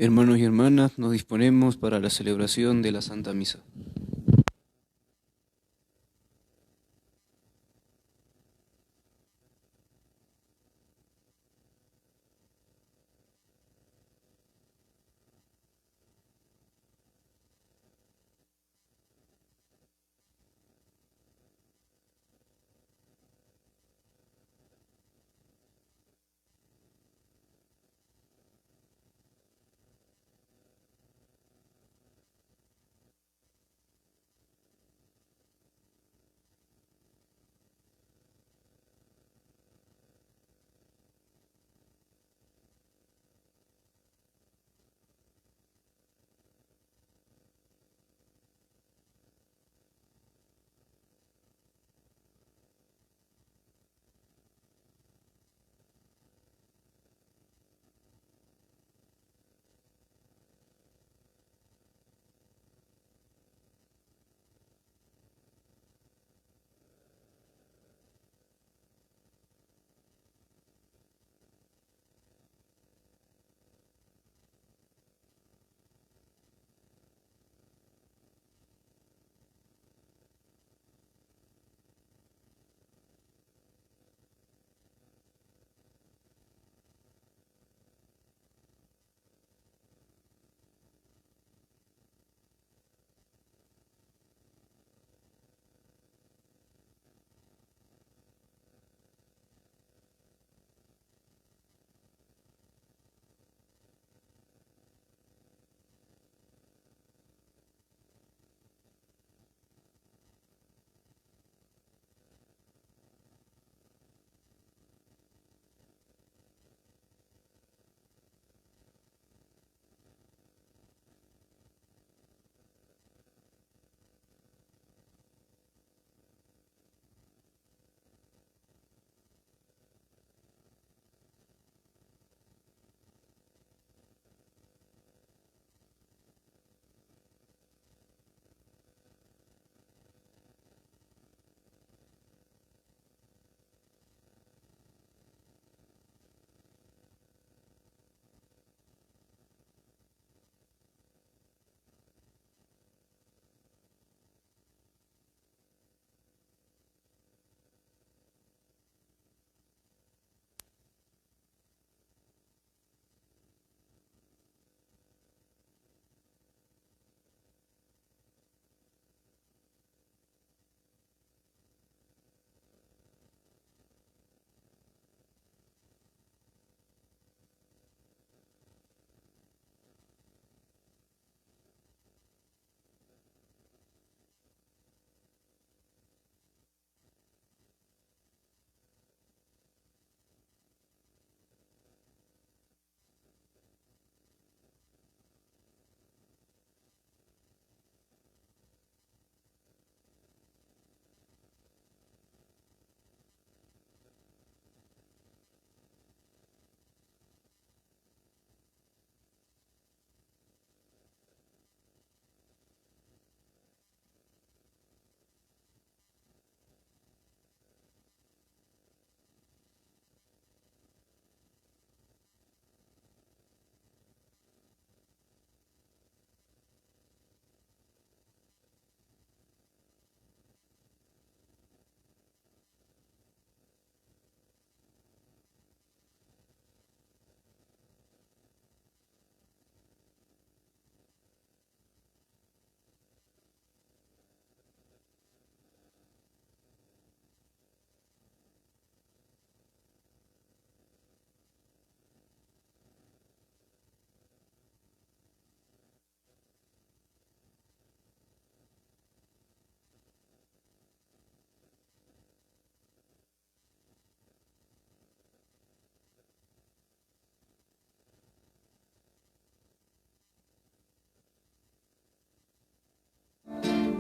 Hermanos y hermanas, nos disponemos para la celebración de la Santa Misa.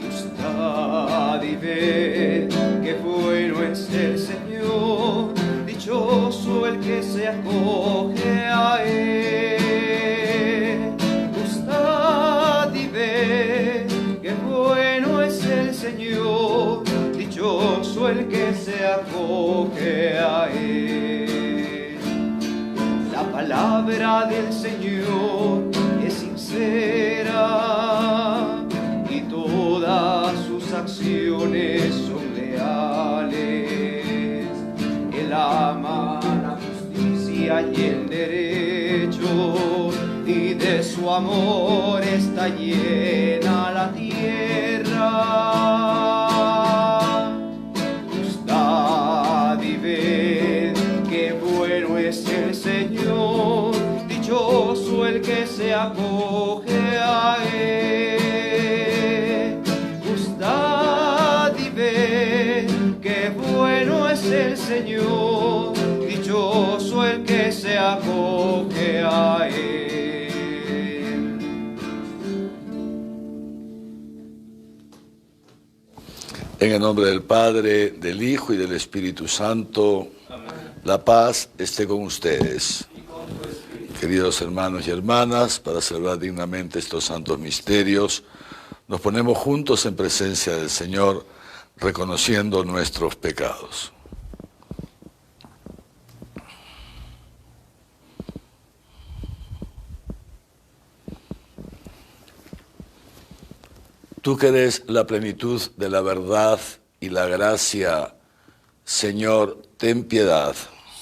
Gustad y ved que bueno es el Señor, dichoso el que se acoge a Él. Gustad y ved que bueno es el Señor, dichoso el que se acoge a Él. La palabra del Señor acciones son leales. Él ama la justicia y el derecho, y de su amor está llena la tierra. Gustad y ved qué bueno es el Señor, dichoso el que se acoge a Él. Gustad y ved qué bueno es el Señor, dichoso el que se acoge a Él. En el nombre del Padre, del Hijo y del Espíritu Santo, amén. La paz esté con ustedes. Queridos hermanos y hermanas, para celebrar dignamente estos santos misterios, nos ponemos juntos en presencia del Señor, reconociendo nuestros pecados. Tú que eres la plenitud de la verdad y la gracia, Señor, ten piedad.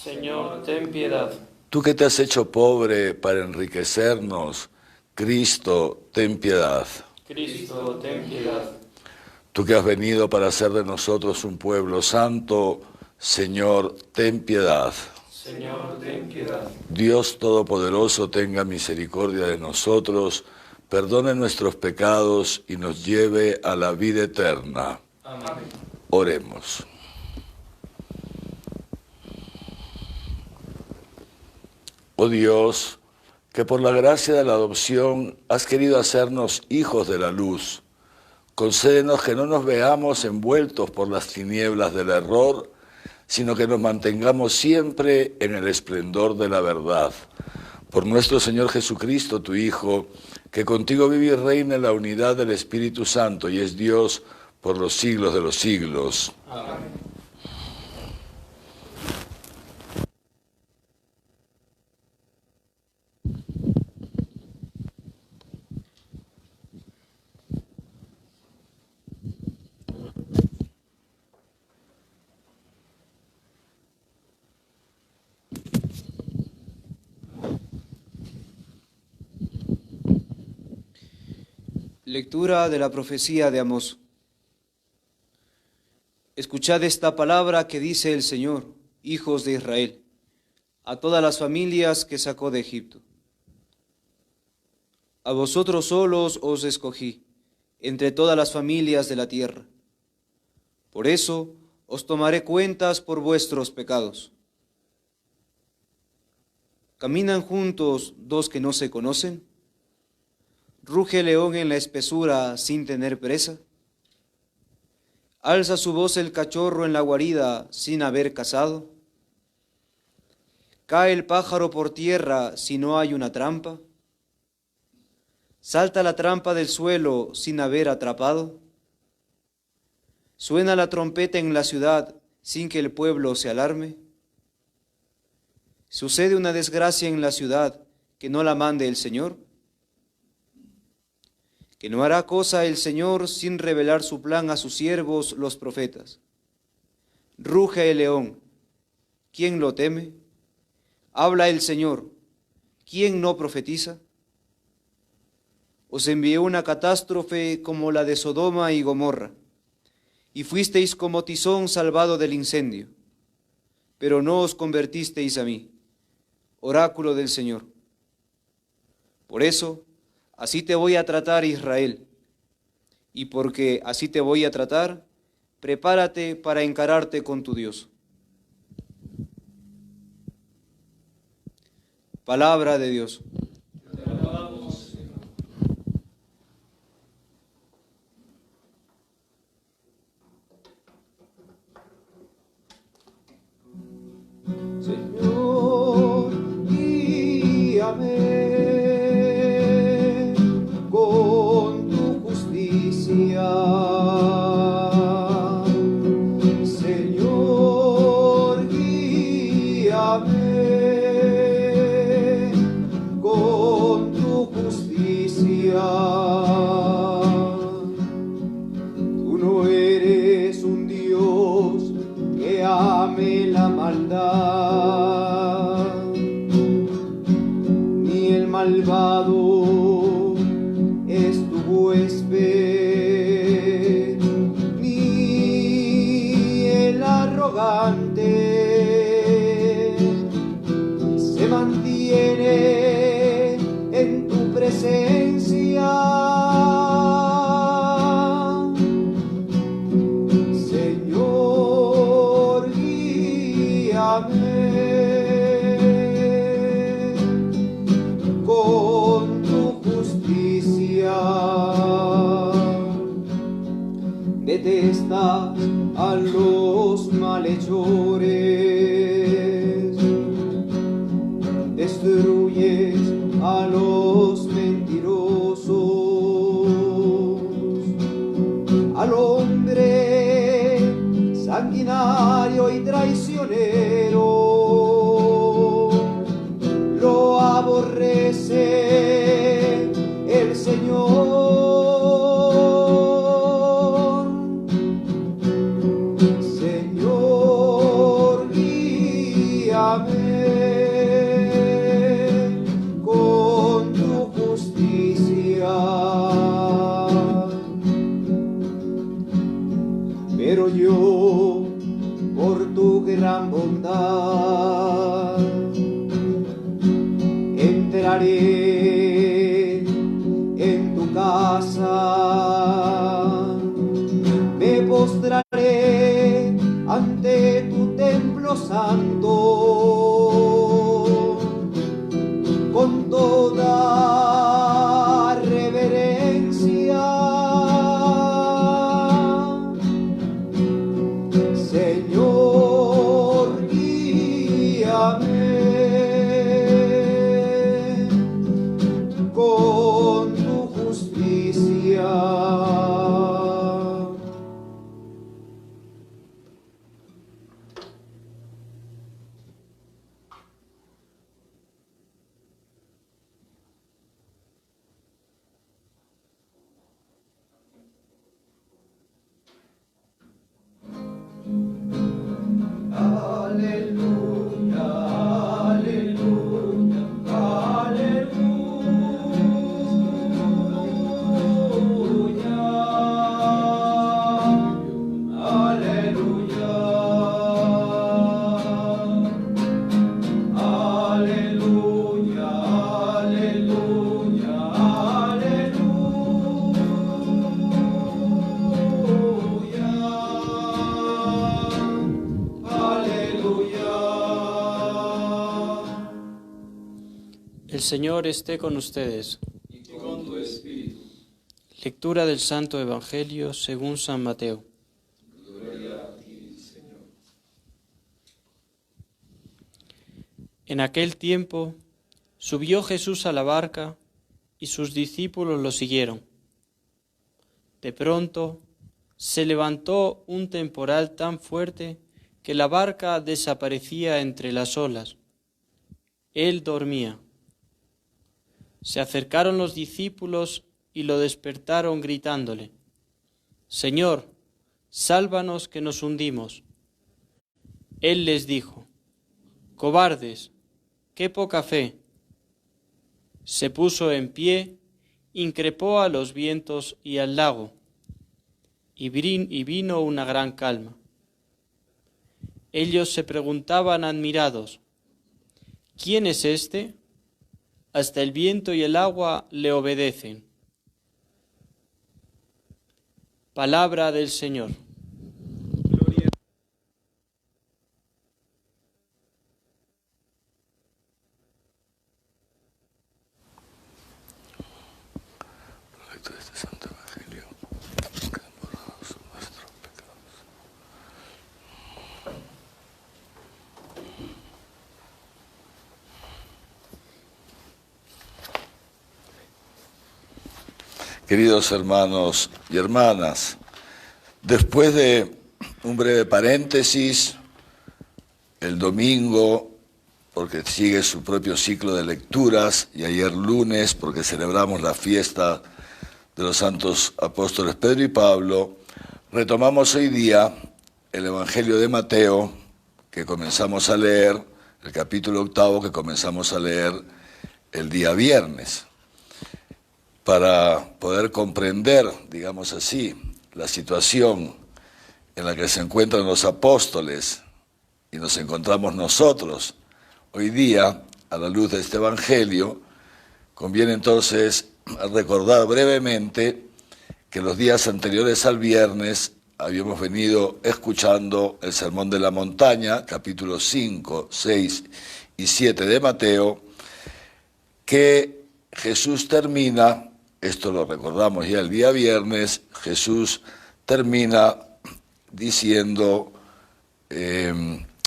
Señor, ten piedad. Tú que te has hecho pobre para enriquecernos, Cristo, ten piedad. Cristo, ten piedad. Tú que has venido para hacer de nosotros un pueblo santo, Señor, ten piedad. Señor, ten piedad. Dios Todopoderoso, tenga misericordia de nosotros, perdone nuestros pecados y nos lleve a la vida eterna. Amén. Oremos. Oh Dios, que por la gracia de la adopción has querido hacernos hijos de la luz, concédenos que no nos veamos envueltos por las tinieblas del error, sino que nos mantengamos siempre en el esplendor de la verdad. Por nuestro Señor Jesucristo, tu Hijo, que contigo vive y reina en la unidad del Espíritu Santo y es Dios por los siglos de los siglos. Amén. Lectura de la profecía de Amós. Escuchad esta palabra que dice el Señor, hijos de Israel, a todas las familias que sacó de Egipto. A vosotros solos os escogí, entre todas las familias de la tierra. Por eso os tomaré cuentas por vuestros pecados. ¿Caminan juntos dos que no se conocen? ¿Ruge el león en la espesura sin tener presa? ¿Alza su voz el cachorro en la guarida sin haber cazado? ¿Cae el pájaro por tierra si no hay una trampa? ¿Salta la trampa del suelo sin haber atrapado? ¿Suena la trompeta en la ciudad sin que el pueblo se alarme? ¿Sucede una desgracia en la ciudad que no la mande el Señor? Que no hará cosa el Señor sin revelar su plan a sus siervos los profetas. Ruge el león, ¿quién lo teme? Habla el Señor, ¿quién no profetiza? Os envié una catástrofe como la de Sodoma y Gomorra, y fuisteis como tizón salvado del incendio, pero no os convertisteis a mí, oráculo del Señor. Por eso, así te voy a tratar, Israel, y porque así te voy a tratar, prepárate para encararte con tu Dios. Palabra de Dios. Señor, guíame con tu justicia. Señor, guíame con tu justicia. Tu Tú no eres un Dios que ame la maldad, ni el malvado es tu huésped, ni el arrogante se mantiene en tu presencia. Señor, guíame con tu justicia. Detestas a los malhechores, destruyes a los mentirosos, al hombre sanguinario y traicionero lo aborrece el Señor. Señor, guíame con tu justicia. Pero yo, por tu gran bondad, entraré en tu casa, me postraré ante tu templo santo con toda reverencia. Señor, guíame con tu justicia. Aleluya, aleluya, aleluya, aleluya, aleluya, El Señor esté con ustedes. Y con tu espíritu. Lectura del Santo Evangelio según San Mateo. Gloria a ti, Señor. En aquel tiempo subió Jesús a la barca y sus discípulos lo siguieron. De pronto se levantó un temporal tan fuerte que la barca desaparecía entre las olas. Él dormía. Se acercaron los discípulos y lo despertaron gritándole: Señor, sálvanos que nos hundimos. Él les dijo: Cobardes, qué poca fe. Se puso en pie, increpó a los vientos y al lago, y vino una gran calma. Ellos se preguntaban admirados: ¿Quién es este? Hasta el viento y el agua le obedecen. Palabra del Señor. Gloria. Lectura de este Santo Evangelio. Quedan borrados nuestros pecados. Queridos hermanos y hermanas, después de un breve paréntesis, el domingo, porque sigue su propio ciclo de lecturas, y ayer lunes, porque celebramos la fiesta de los santos apóstoles Pedro y Pablo, Retomamos hoy día el Evangelio de Mateo que comenzamos a leer, el capítulo 8 que comenzamos a leer el día viernes, para poder comprender, digamos así, la situación en la que se encuentran los apóstoles y nos encontramos nosotros hoy día a la luz de este Evangelio. Conviene entonces recordar brevemente que los días anteriores al viernes habíamos venido escuchando el Sermón de la Montaña, capítulos 5, 6 y 7 de Mateo, que Jesús termina, esto lo recordamos ya el día viernes, Jesús termina diciendo,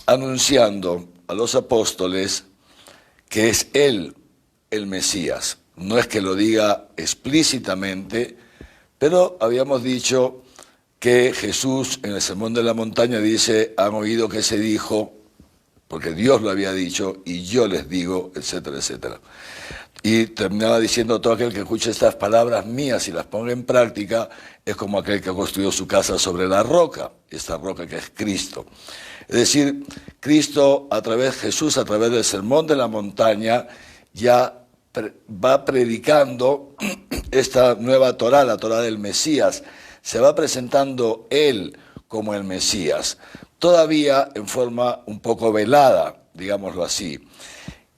anunciando a los apóstoles que es Él el Mesías. No es que lo diga explícitamente, pero habíamos dicho que Jesús en el Sermón de la Montaña dice, han oído que se dijo, porque Dios lo había dicho, y yo les digo, etcétera, etcétera. Y terminaba diciendo, todo aquel que escuche estas palabras mías y las ponga en práctica, es como aquel que construyó su casa sobre la roca, esta roca que es Cristo. Es decir, Jesús a través del Sermón de la Montaña, ya va predicando esta nueva Torá, la Torá del Mesías. Se va presentando Él como el Mesías, todavía en forma un poco velada, digámoslo así.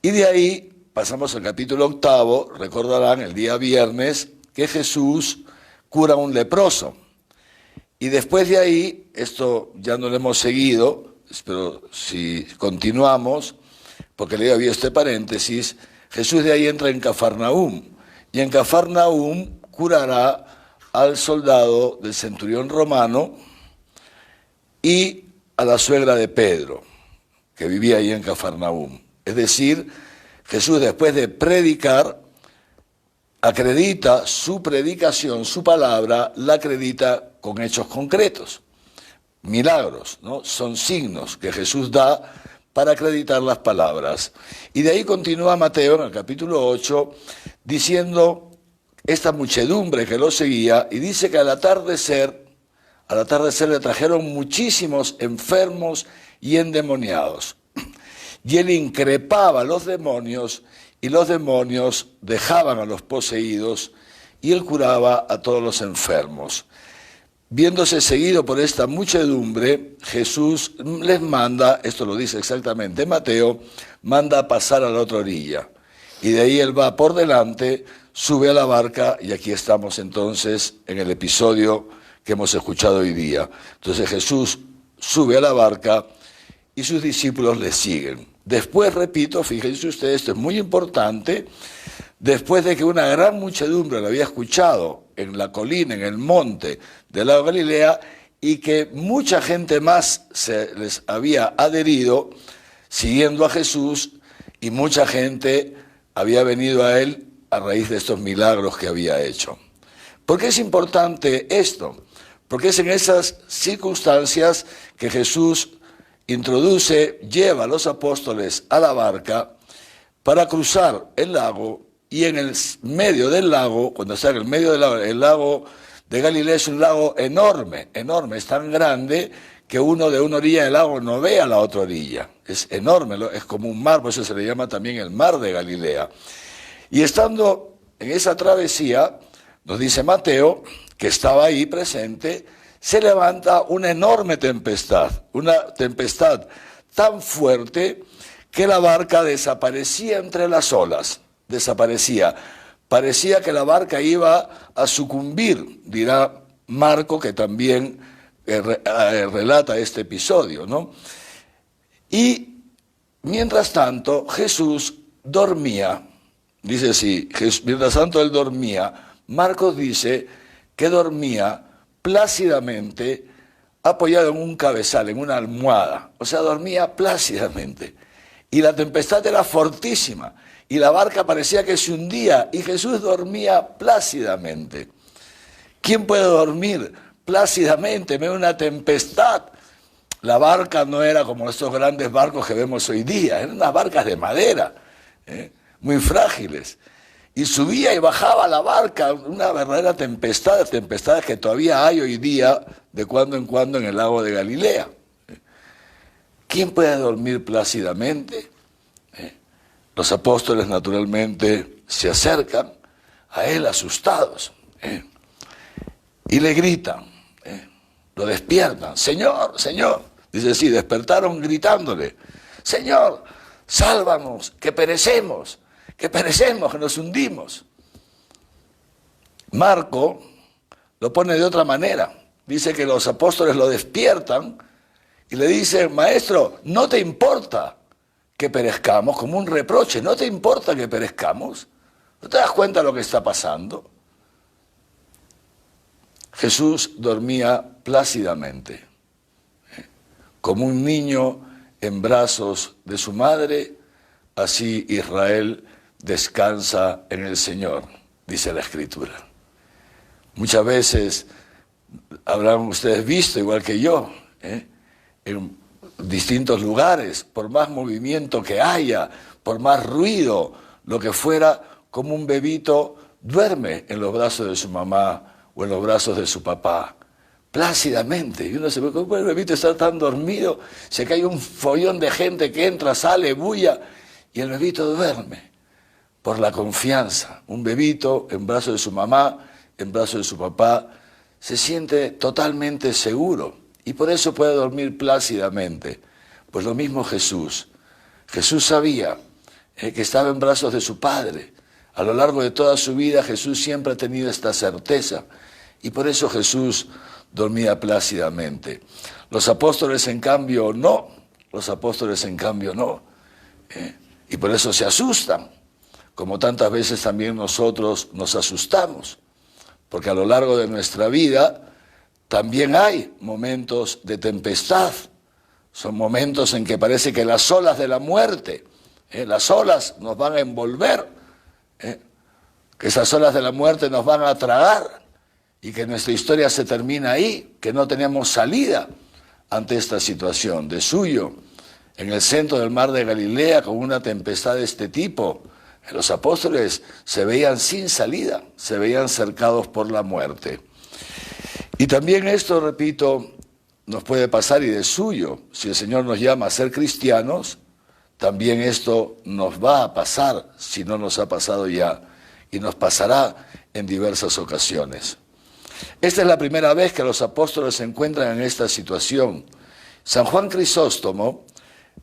Y de ahí pasamos al capítulo 8, recordarán el día viernes, que Jesús cura a un leproso. Y después de ahí, esto ya no lo hemos seguido, pero si continuamos, porque le había este paréntesis, Jesús de ahí entra en Cafarnaúm, y en Cafarnaúm curará al soldado del centurión romano y a la suegra de Pedro, que vivía ahí en Cafarnaúm. Es decir, Jesús, después de predicar, acredita su predicación, su palabra, la acredita con hechos concretos. Milagros, ¿no? Son signos que Jesús da para acreditar las palabras. Y de ahí continúa Mateo en el capítulo 8 diciendo esta muchedumbre que lo seguía, y dice que al atardecer le trajeron muchísimos enfermos y endemoniados. Y él increpaba a los demonios, y los demonios dejaban a los poseídos, y él curaba a todos los enfermos. Viéndose seguido por esta muchedumbre, Jesús les manda, esto lo dice exactamente Mateo, manda a pasar a la otra orilla. Y de ahí él va por delante, sube a la barca, y aquí estamos entonces en el episodio que hemos escuchado hoy día. Entonces Jesús sube a la barca y sus discípulos le siguen. Después, repito, fíjense ustedes, esto es muy importante, después de que una gran muchedumbre lo había escuchado en la colina, en el monte del lago de Galilea, y que mucha gente más se les había adherido siguiendo a Jesús, y mucha gente había venido a él a raíz de estos milagros que había hecho. ¿Por qué es importante esto? Porque es en esas circunstancias que Jesús lleva a los apóstoles a la barca para cruzar el lago, y en el medio del lago, cuando está en el medio del lago, el lago de Galilea es un lago enorme, enorme, es tan grande que uno de una orilla del lago no ve a la otra orilla, es enorme, es como un mar, por eso se le llama también el mar de Galilea. Y estando en esa travesía, nos dice Mateo, que estaba ahí presente, se levanta una enorme tempestad, una tempestad tan fuerte que la barca desaparecía entre las olas, desaparecía. Parecía que la barca iba a sucumbir, dirá Marco, que también relata este episodio, ¿no? Y mientras tanto Jesús dormía, dice así, mientras tanto él dormía, Marcos dice que dormía plácidamente apoyado en un cabezal, en una almohada, o sea, dormía plácidamente. Y la tempestad era fortísima, y la barca parecía que se hundía, y Jesús dormía plácidamente. ¿Quién puede dormir plácidamente en medio de una tempestad? La barca no era como estos grandes barcos que vemos hoy día, eran unas barcas de madera, muy frágiles. y subía y bajaba la barca, una verdadera tempestad, tempestades que todavía hay hoy día de cuando en cuando en el lago de Galilea. ¿Quién puede dormir plácidamente? Los apóstoles naturalmente se acercan a él asustados y le gritan, lo despiertan, Señor, Señor. Dice, sí, despertaron gritándole, Señor, sálvanos, que perecemos, que nos hundimos. Marco lo pone de otra manera. Dice que los apóstoles lo despiertan y le dicen, Maestro, ¿no te importa que perezcamos? Como un reproche, ¿no te importa que perezcamos? ¿No te das cuenta de lo que está pasando? Jesús dormía plácidamente, como un niño en brazos de su madre, así Israel descansa en el Señor, dice la Escritura. Muchas veces habrán ustedes visto, igual que yo, en distintos lugares, por más movimiento que haya, por más ruido, lo que fuera, como un bebito duerme en los brazos de su mamá o en los brazos de su papá, plácidamente. Y uno se ve, ¿cómo el bebito está tan dormido? Se cae un follón de gente que entra, sale, bulla, y el bebito duerme por la confianza. Un bebito en brazos de su mamá, en brazos de su papá, se siente totalmente seguro y por eso puede dormir plácidamente. Pues lo mismo Jesús. Jesús sabía que estaba en brazos de su Padre. A lo largo de toda su vida Jesús siempre ha tenido esta certeza y por eso Jesús dormía plácidamente. Los apóstoles en cambio no, y por eso se asustan, como tantas veces también nosotros nos asustamos, porque a lo largo de nuestra vida también hay momentos de tempestad, son momentos en que parece que las olas de la muerte, las olas nos van a envolver, que esas olas de la muerte nos van a tragar y que nuestra historia se termina ahí, que no tenemos salida ante esta situación. De suyo, en el centro del mar de Galilea, con una tempestad de este tipo, los apóstoles se veían sin salida, se veían cercados por la muerte. Y también esto, repito, nos puede pasar y de suyo. Si el Señor nos llama a ser cristianos, también esto nos va a pasar, si no nos ha pasado ya, y nos pasará en diversas ocasiones. Esta es la primera vez que los apóstoles se encuentran en esta situación. San Juan Crisóstomo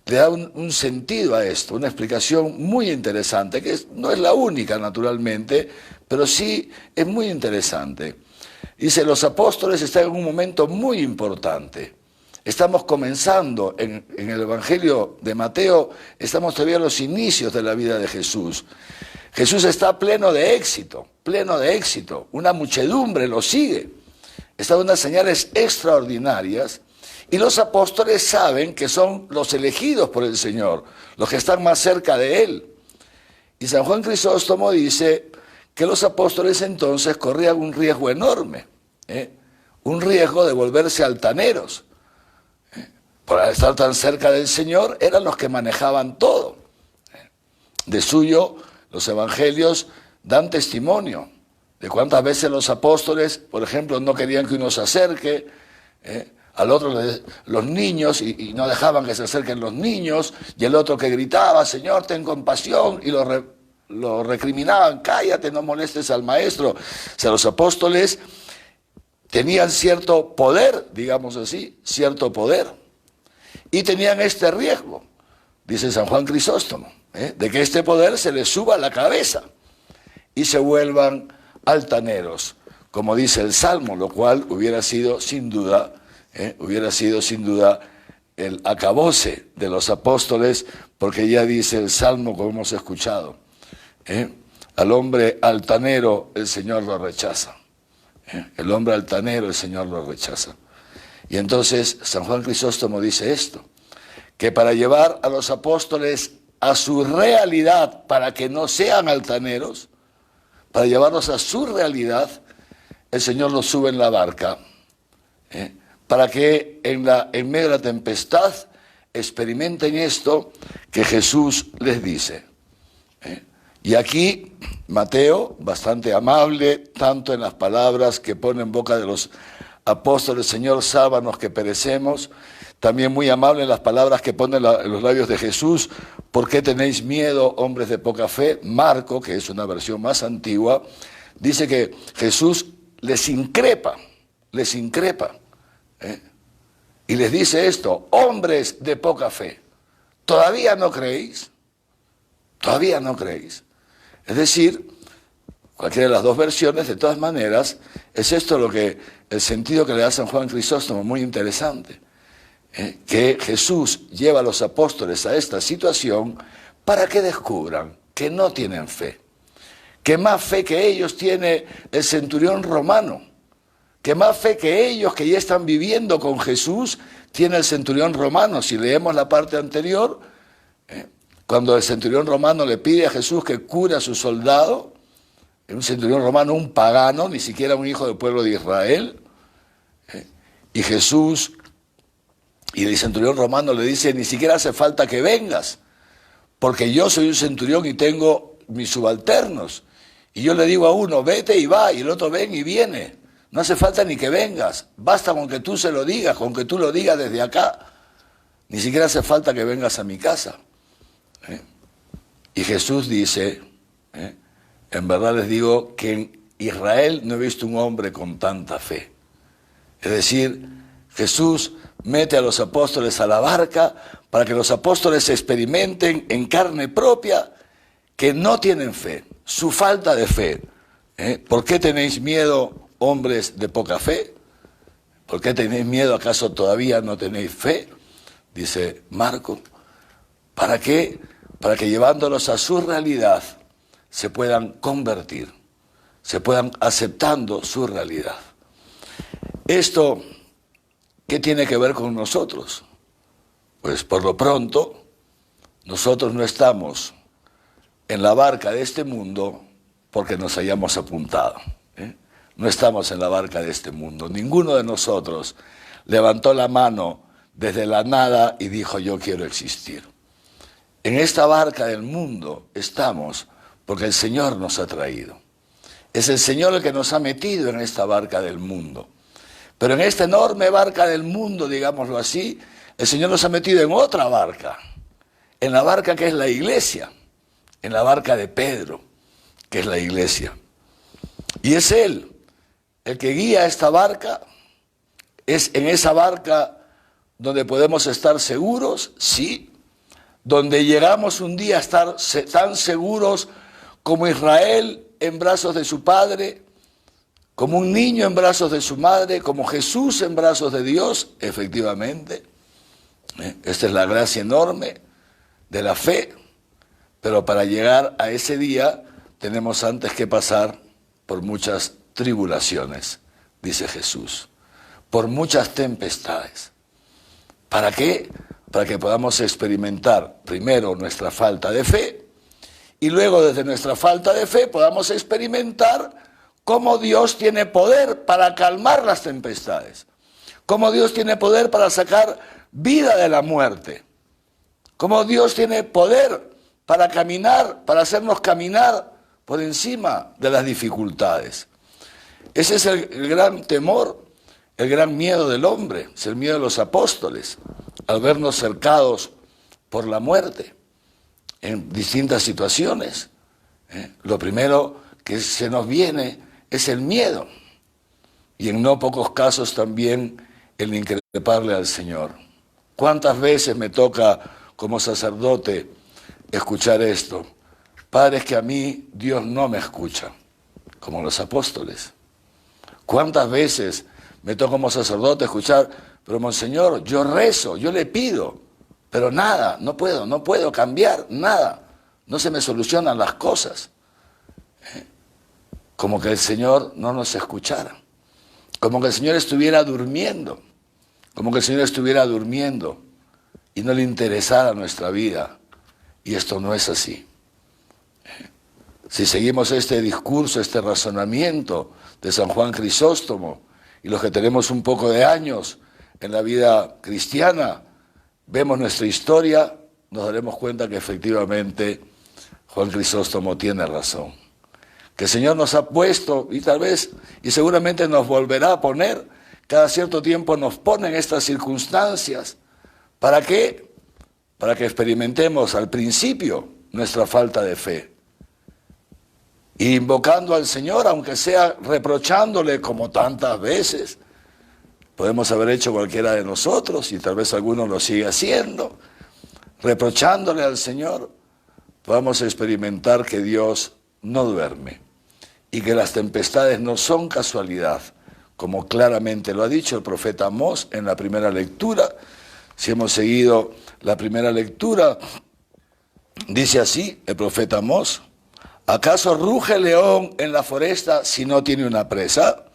le da un sentido a esto, una explicación muy interesante, que no es la única naturalmente, pero sí es muy interesante. Dice, los apóstoles están en un momento muy importante. Estamos comenzando en el Evangelio de Mateo, estamos todavía en los inicios de la vida de Jesús. Jesús está pleno de éxito, una muchedumbre lo sigue, está dando unas señales extraordinarias y los apóstoles saben que son los elegidos por el Señor, los que están más cerca de Él. Y San Juan Crisóstomo dice que los apóstoles entonces corrían un riesgo enorme, un riesgo de volverse altaneros. Por estar tan cerca del Señor, eran los que manejaban todo. De suyo, los evangelios dan testimonio de cuántas veces los apóstoles, por ejemplo, no querían que uno se acerque, al otro los niños, y no dejaban que se acerquen los niños, y el otro que gritaba, Señor, ten compasión, y lo recriminaban, cállate, no molestes al maestro. O sea, los apóstoles tenían cierto poder, digamos así, cierto poder, y tenían este riesgo, dice San Juan Crisóstomo, de que este poder se les suba a la cabeza y se vuelvan altaneros, como dice el Salmo, lo cual hubiera sido sin duda el acabose de los apóstoles, porque ya dice el Salmo, como hemos escuchado, al hombre altanero el Señor lo rechaza, el hombre altanero el Señor lo rechaza. Y entonces San Juan Crisóstomo dice esto, que para llevar a los apóstoles a su realidad, para que no sean altaneros, para llevarlos a su realidad, el Señor los sube en la barca, para que en medio de la tempestad experimenten esto que Jesús les dice. Y aquí Mateo, bastante amable, tanto en las palabras que pone en boca de los apóstoles, Señor, sálvanos que perecemos, también muy amable en las palabras que pone en los labios de Jesús, ¿por qué tenéis miedo, hombres de poca fe? Marco, que es una versión más antigua, dice que Jesús les increpa, y les dice esto: hombres de poca fe, ¿todavía no creéis? ¿Todavía no creéis? Es decir, cualquiera de las dos versiones, de todas maneras, es esto lo que el sentido que le da San Juan Crisóstomo, muy interesante, que Jesús lleva a los apóstoles a esta situación para que descubran que no tienen fe, que más fe que ellos tiene el centurión romano, que más fe que ellos que ya están viviendo con Jesús tiene el centurión romano. Si leemos la parte anterior, cuando el centurión romano le pide a Jesús que cure a su soldado, un centurión romano, un pagano, ni siquiera un hijo del pueblo de Israel, y Jesús, y el centurión romano le dice: ni siquiera hace falta que vengas, porque yo soy un centurión y tengo mis subalternos, y yo le digo a uno, vete y va, y el otro ven y viene, no hace falta ni que vengas, basta con que tú se lo digas, con que tú lo digas desde acá, ni siquiera hace falta que vengas a mi casa. Y Jesús dice, en verdad les digo que en Israel no he visto un hombre con tanta fe. Es decir, Jesús mete a los apóstoles a la barca para que los apóstoles experimenten en carne propia que no tienen fe, su falta de fe. ¿Por qué tenéis miedo, hombres de poca fe? ¿Por qué tenéis miedo? ¿Acaso todavía no tenéis fe? Dice Marco. ¿Para qué? Para que llevándolos a su realidad se puedan convertir, se puedan aceptando su realidad. ¿Esto qué tiene que ver con nosotros? Pues por lo pronto, nosotros no estamos en la barca de este mundo porque nos hayamos apuntado. No estamos en la barca de este mundo. Ninguno de nosotros levantó la mano desde la nada y dijo: yo quiero existir. En esta barca del mundo estamos porque el Señor nos ha traído. Es el Señor el que nos ha metido en esta barca del mundo. Pero en esta enorme barca del mundo, digámoslo así, el Señor nos ha metido en otra barca, en la barca que es la iglesia, en la barca de Pedro, que es la iglesia. Y es Él el que guía esta barca. Es en esa barca donde podemos estar seguros, sí, donde llegamos un día a estar tan seguros como Israel en brazos de su padre, como un niño en brazos de su madre, como Jesús en brazos de Dios, efectivamente. Esta es la gracia enorme de la fe, pero para llegar a ese día tenemos antes que pasar por muchas tribulaciones, dice Jesús, por muchas tempestades. ¿Para qué? Para que podamos experimentar primero nuestra falta de fe y luego desde nuestra falta de fe podamos experimentar cómo Dios tiene poder para calmar las tempestades, cómo Dios tiene poder para sacar vida de la muerte, cómo Dios tiene poder para caminar, para hacernos caminar por encima de las dificultades. Ese es el gran temor, el gran miedo del hombre, es el miedo de los apóstoles, al vernos cercados por la muerte en distintas situaciones. Lo primero que se nos viene es el miedo, y en no pocos casos también el increparle al Señor. ¿Cuántas veces me toca como sacerdote escuchar esto? Padre, es que a mí Dios no me escucha, como los apóstoles. ¿Cuántas veces me toca como sacerdote escuchar: pero Monseñor, yo rezo, yo le pido, pero nada, no puedo cambiar nada, no se me solucionan las cosas? Como que el Señor no nos escuchara, como que el Señor estuviera durmiendo, y no le interesara nuestra vida, y esto no es así. Si seguimos este discurso, este razonamiento de San Juan Crisóstomo, y los que tenemos un poco de años en la vida cristiana, vemos nuestra historia, nos daremos cuenta que efectivamente Juan Crisóstomo tiene razón. Que el Señor nos ha puesto, y tal vez, y seguramente nos volverá a poner, cada cierto tiempo nos pone en estas circunstancias. ¿Para qué? Para que experimentemos al principio nuestra falta de fe. Y invocando al Señor, aunque sea reprochándole como tantas veces, podemos haber hecho cualquiera de nosotros, y tal vez alguno lo sigue haciendo, reprochándole al Señor, podamos experimentar que Dios no duerme y que las tempestades no son casualidad, como claramente lo ha dicho el profeta Amós en la primera lectura. Si hemos seguido la primera lectura, dice así el profeta Amós: ¿acaso ruge el león en la foresta si no tiene una presa?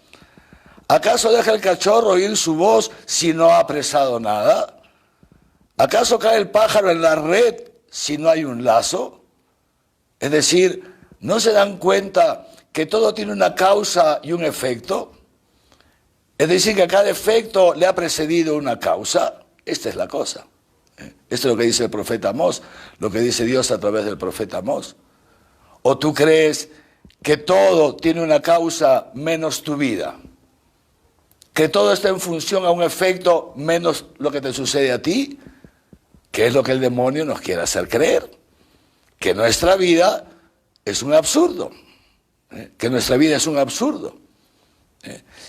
¿Acaso deja el cachorro oír su voz si no ha apresado nada? ¿Acaso cae el pájaro en la red si no hay un lazo? Es decir, ¿no se dan cuenta que todo tiene una causa y un efecto? Es decir, que a cada efecto le ha precedido una causa. Esta es la cosa. Esto es lo que dice el profeta Amós, lo que dice Dios a través del profeta Amós. ¿O tú crees que todo tiene una causa menos tu vida? ¿Que todo está en función a un efecto menos lo que te sucede a ti? Que es lo que el demonio nos quiere hacer creer. Que nuestra vida es un absurdo. Que nuestra vida es un absurdo.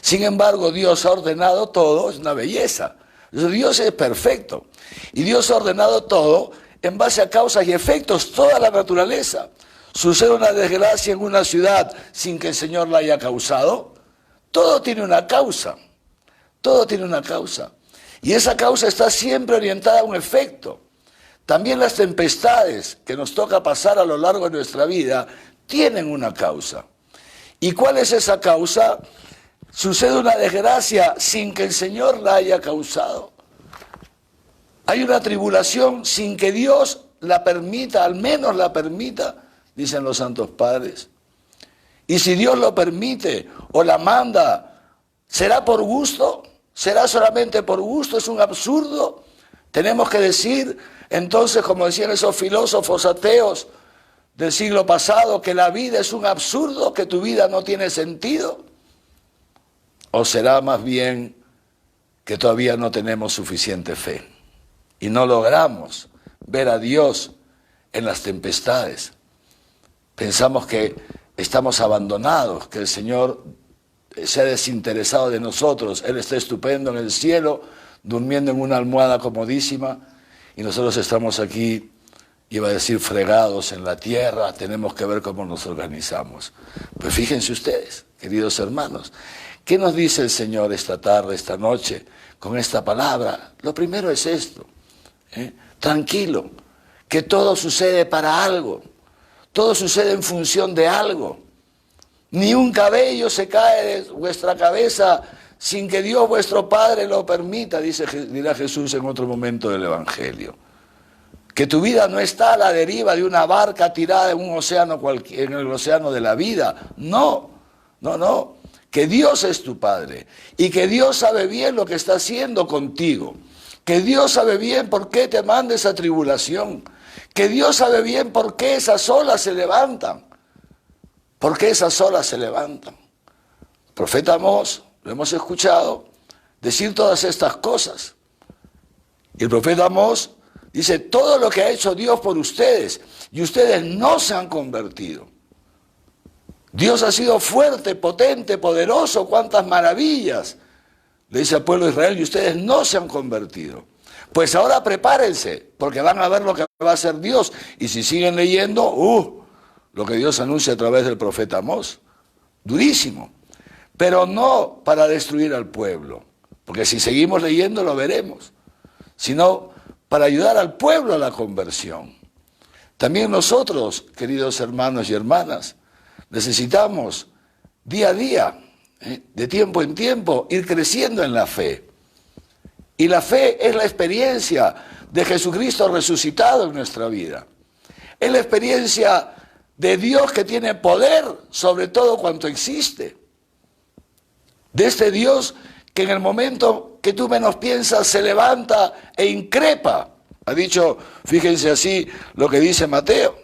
Sin embargo, Dios ha ordenado todo, es una belleza. Dios es perfecto. Y Dios ha ordenado todo en base a causas y efectos, toda la naturaleza. Sucede una desgracia en una ciudad sin que el Señor la haya causado. Todo tiene una causa. Todo tiene una causa. Y esa causa está siempre orientada a un efecto. También las tempestades que nos toca pasar a lo largo de nuestra vida tienen una causa. ¿Y cuál es esa causa? Sucede una desgracia sin que el Señor la haya causado. Hay una tribulación sin que Dios la permita, al menos la permita, dicen los santos padres. Y si Dios lo permite o la manda, ¿será por gusto? ¿Será solamente por gusto? Es un absurdo. Tenemos que decir, entonces, como decían esos filósofos ateos del siglo pasado, que la vida es un absurdo, que tu vida no tiene sentido. ¿O será más bien que todavía no tenemos suficiente fe y no logramos ver a Dios en las tempestades? Pensamos que estamos abandonados, que el Señor se ha desinteresado de nosotros. Él está estupendo en el cielo, durmiendo en una almohada comodísima, y nosotros estamos aquí, iba a decir, fregados en la tierra. Tenemos que ver cómo nos organizamos. Pues fíjense ustedes, queridos hermanos, ¿qué nos dice el Señor esta tarde, esta noche, con esta palabra? Lo primero es esto, tranquilo, que todo sucede para algo, todo sucede en función de algo. Ni un cabello se cae de vuestra cabeza sin que Dios vuestro Padre lo permita, dirá Jesús en otro momento del Evangelio. Que tu vida no está a la deriva de una barca tirada en un océano en el océano de la vida. No, no, no. Que Dios es tu Padre y que Dios sabe bien lo que está haciendo contigo. Que Dios sabe bien por qué te manda esa tribulación. Que Dios sabe bien por qué esas olas se levantan. ¿Por qué esas olas se levantan? El profeta Amós, lo hemos escuchado, decir todas estas cosas. Y el profeta Amós dice, todo lo que ha hecho Dios por ustedes, y ustedes no se han convertido. Dios ha sido fuerte, potente, poderoso, cuántas maravillas. Le dice al pueblo de Israel, y ustedes no se han convertido. Pues ahora prepárense, porque van a ver lo que va a hacer Dios. Y si siguen leyendo, lo que Dios anuncia a través del profeta Amós, durísimo. Pero no para destruir al pueblo, porque si seguimos leyendo lo veremos, sino para ayudar al pueblo a la conversión. También nosotros, queridos hermanos y hermanas, necesitamos día a día, de tiempo en tiempo, ir creciendo en la fe. Y la fe es la experiencia de Jesucristo resucitado en nuestra vida. Es la experiencia de Dios que tiene poder sobre todo cuanto existe. De este Dios que en el momento que tú menos piensas se levanta e increpa. Ha dicho, fíjense así lo que dice Mateo.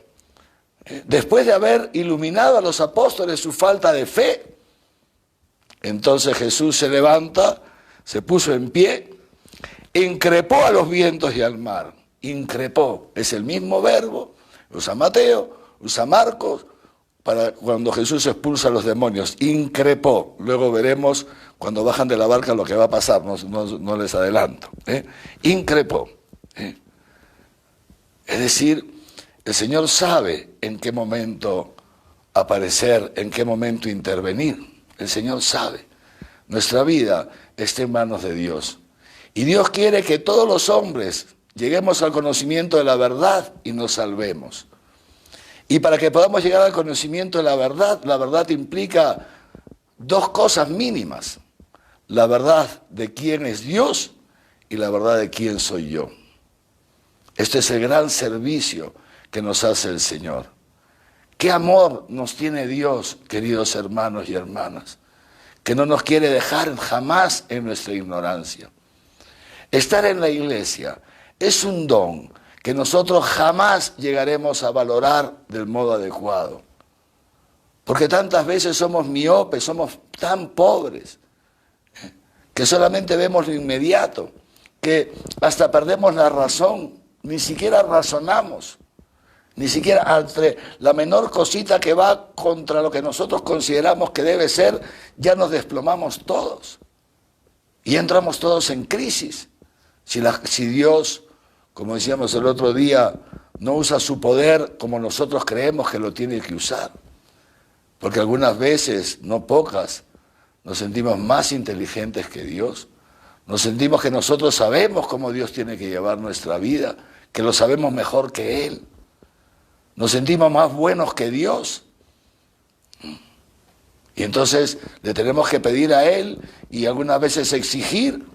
Después de haber iluminado a los apóstoles su falta de fe, entonces Jesús se levanta, se puso en pie, increpó a los vientos y al mar. Increpó, es el mismo verbo, usa Mateo, usa Marcos, para cuando Jesús expulsa a los demonios. Increpó. Luego veremos cuando bajan de la barca lo que va a pasar, no les adelanto. Increpó. Es decir, el Señor sabe en qué momento aparecer, en qué momento intervenir. El Señor sabe. Nuestra vida está en manos de Dios. Y Dios quiere que todos los hombres lleguemos al conocimiento de la verdad y nos salvemos. Y para que podamos llegar al conocimiento de la verdad implica dos cosas mínimas. La verdad de quién es Dios y la verdad de quién soy yo. Este es el gran servicio que nos hace el Señor. Qué amor nos tiene Dios, queridos hermanos y hermanas, que no nos quiere dejar jamás en nuestra ignorancia. Estar en la iglesia es un don que nosotros jamás llegaremos a valorar del modo adecuado. Porque tantas veces somos miopes, somos tan pobres, que solamente vemos lo inmediato, que hasta perdemos la razón, ni siquiera razonamos, ni siquiera entre la menor cosita que va contra lo que nosotros consideramos que debe ser, ya nos desplomamos todos y entramos todos en crisis. Si Dios, como decíamos el otro día, no usa su poder como nosotros creemos que lo tiene que usar, porque algunas veces, no pocas, nos sentimos más inteligentes que Dios, nos sentimos que nosotros sabemos cómo Dios tiene que llevar nuestra vida, que lo sabemos mejor que Él. Nos sentimos más buenos que Dios. Y entonces le tenemos que pedir a Él y algunas veces exigir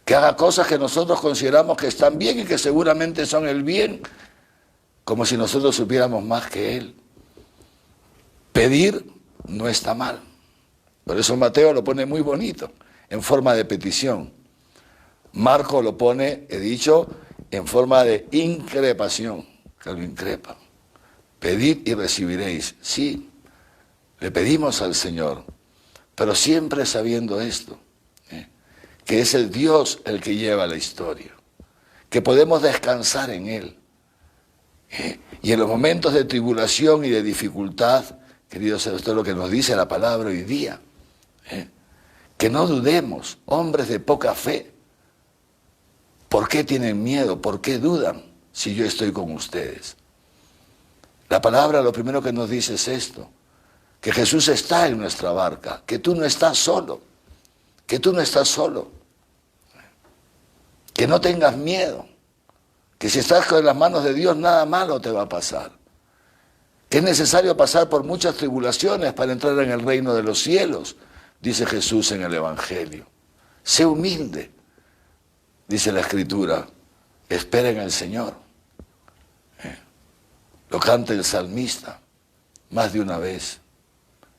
que haga cosas que nosotros consideramos que están bien y que seguramente son el bien, como si nosotros supiéramos más que Él. Pedir no está mal. Por eso Mateo lo pone muy bonito, en forma de petición. Marco lo pone, he dicho, en forma de increpación, que lo increpa. Pedid y recibiréis. Sí, le pedimos al Señor, pero siempre sabiendo esto, que es el Dios el que lleva la historia, que podemos descansar en Él. Y en los momentos de tribulación y de dificultad, queridos, esto es lo que nos dice la palabra hoy día, que no dudemos, hombres de poca fe. ¿Por qué tienen miedo? ¿Por qué dudan si yo estoy con ustedes? La palabra lo primero que nos dice es esto, que Jesús está en nuestra barca, que tú no estás solo, que tú no estás solo, que no tengas miedo, que si estás con las manos de Dios nada malo te va a pasar, que es necesario pasar por muchas tribulaciones para entrar en el reino de los cielos, dice Jesús en el Evangelio. Sé humilde, dice la Escritura, espera en el Señor. Lo canta el salmista más de una vez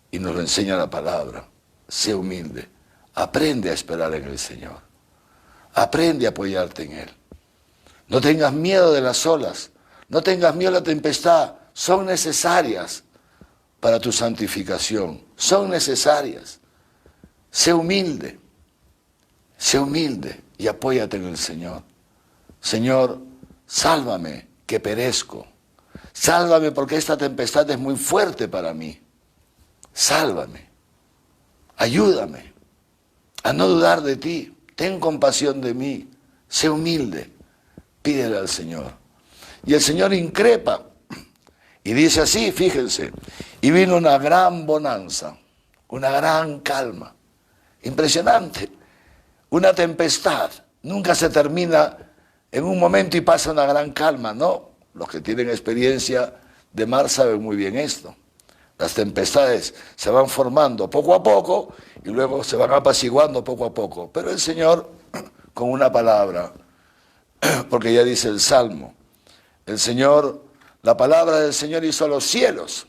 y nos lo enseña la palabra. Sé humilde, aprende a esperar en el Señor. Aprende a apoyarte en Él. No tengas miedo de las olas, no tengas miedo de la tempestad, son necesarias para tu santificación, son necesarias. Sé humilde y apóyate en el Señor. Señor, sálvame, que perezco. Sálvame porque esta tempestad es muy fuerte para mí. Sálvame, ayúdame a no dudar de ti. Ten compasión de mí, sé humilde, pídele al Señor. Y el Señor increpa y dice así, fíjense, y vino una gran bonanza, una gran calma, impresionante. Una tempestad nunca se termina en un momento y pasa una gran calma, no. Los que tienen experiencia de mar saben muy bien esto. Las tempestades se van formando poco a poco y luego se van apaciguando poco a poco. Pero el Señor, con una palabra, porque ya dice el Salmo, el Señor, la palabra del Señor hizo los cielos,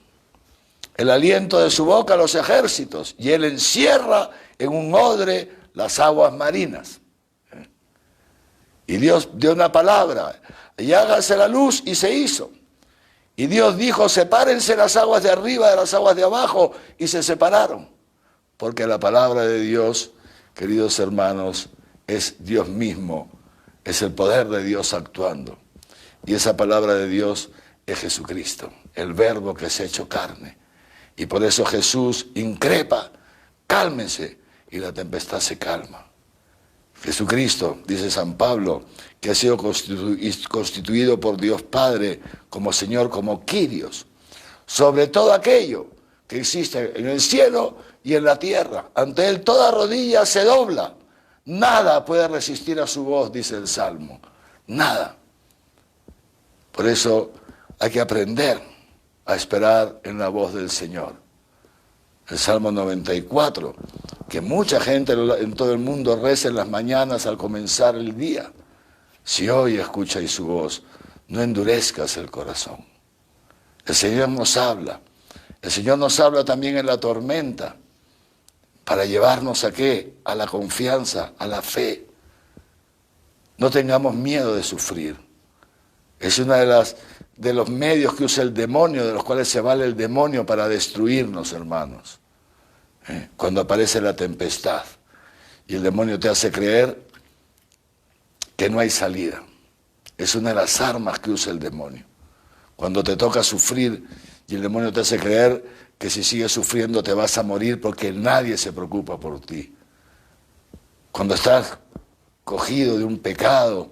el aliento de su boca los ejércitos, y Él encierra en un odre las aguas marinas. Y Dios dio una palabra, y hágase la luz, y se hizo. Y Dios dijo, sepárense las aguas de arriba de las aguas de abajo, y se separaron. Porque la palabra de Dios, queridos hermanos, es Dios mismo, es el poder de Dios actuando. Y esa palabra de Dios es Jesucristo, el verbo que se ha hecho carne. Y por eso Jesús increpa, cálmense, y la tempestad se calma. Jesucristo, dice San Pablo, que ha sido constituido por Dios Padre como Señor, como Kyrios, sobre todo aquello que existe en el cielo y en la tierra. Ante Él toda rodilla se dobla. Nada puede resistir a su voz, dice el Salmo. Nada. Por eso hay que aprender a esperar en la voz del Señor. El Salmo 94, que mucha gente en todo el mundo reza en las mañanas al comenzar el día. Si hoy escucháis su voz, no endurezcas el corazón. El Señor nos habla. El Señor nos habla también en la tormenta, para llevarnos ¿a qué? A la confianza, a la fe. No tengamos miedo de sufrir. Es uno de los medios que usa el demonio, de los cuales se vale el demonio para destruirnos, hermanos. Cuando aparece la tempestad y el demonio te hace creer que no hay salida. Es una de las armas que usa el demonio. Cuando te toca sufrir y el demonio te hace creer que si sigues sufriendo te vas a morir porque nadie se preocupa por ti. Cuando estás cogido de un pecado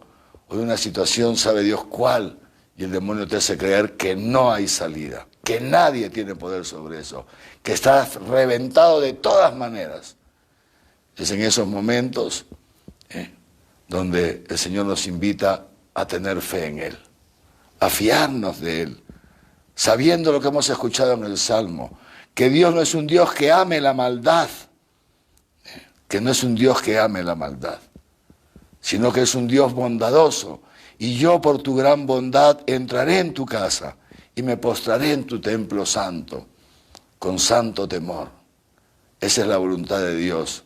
o de una situación, sabe Dios cuál, y el demonio te hace creer que no hay salida, que nadie tiene poder sobre eso, que estás reventado de todas maneras. Es en esos momentos donde el Señor nos invita a tener fe en Él, a fiarnos de Él, sabiendo lo que hemos escuchado en el Salmo, que Dios no es un Dios que ame la maldad, que no es un Dios que ame la maldad, sino que es un Dios bondadoso. Y yo por tu gran bondad entraré en tu casa y me postraré en tu templo santo, con santo temor. Esa es la voluntad de Dios.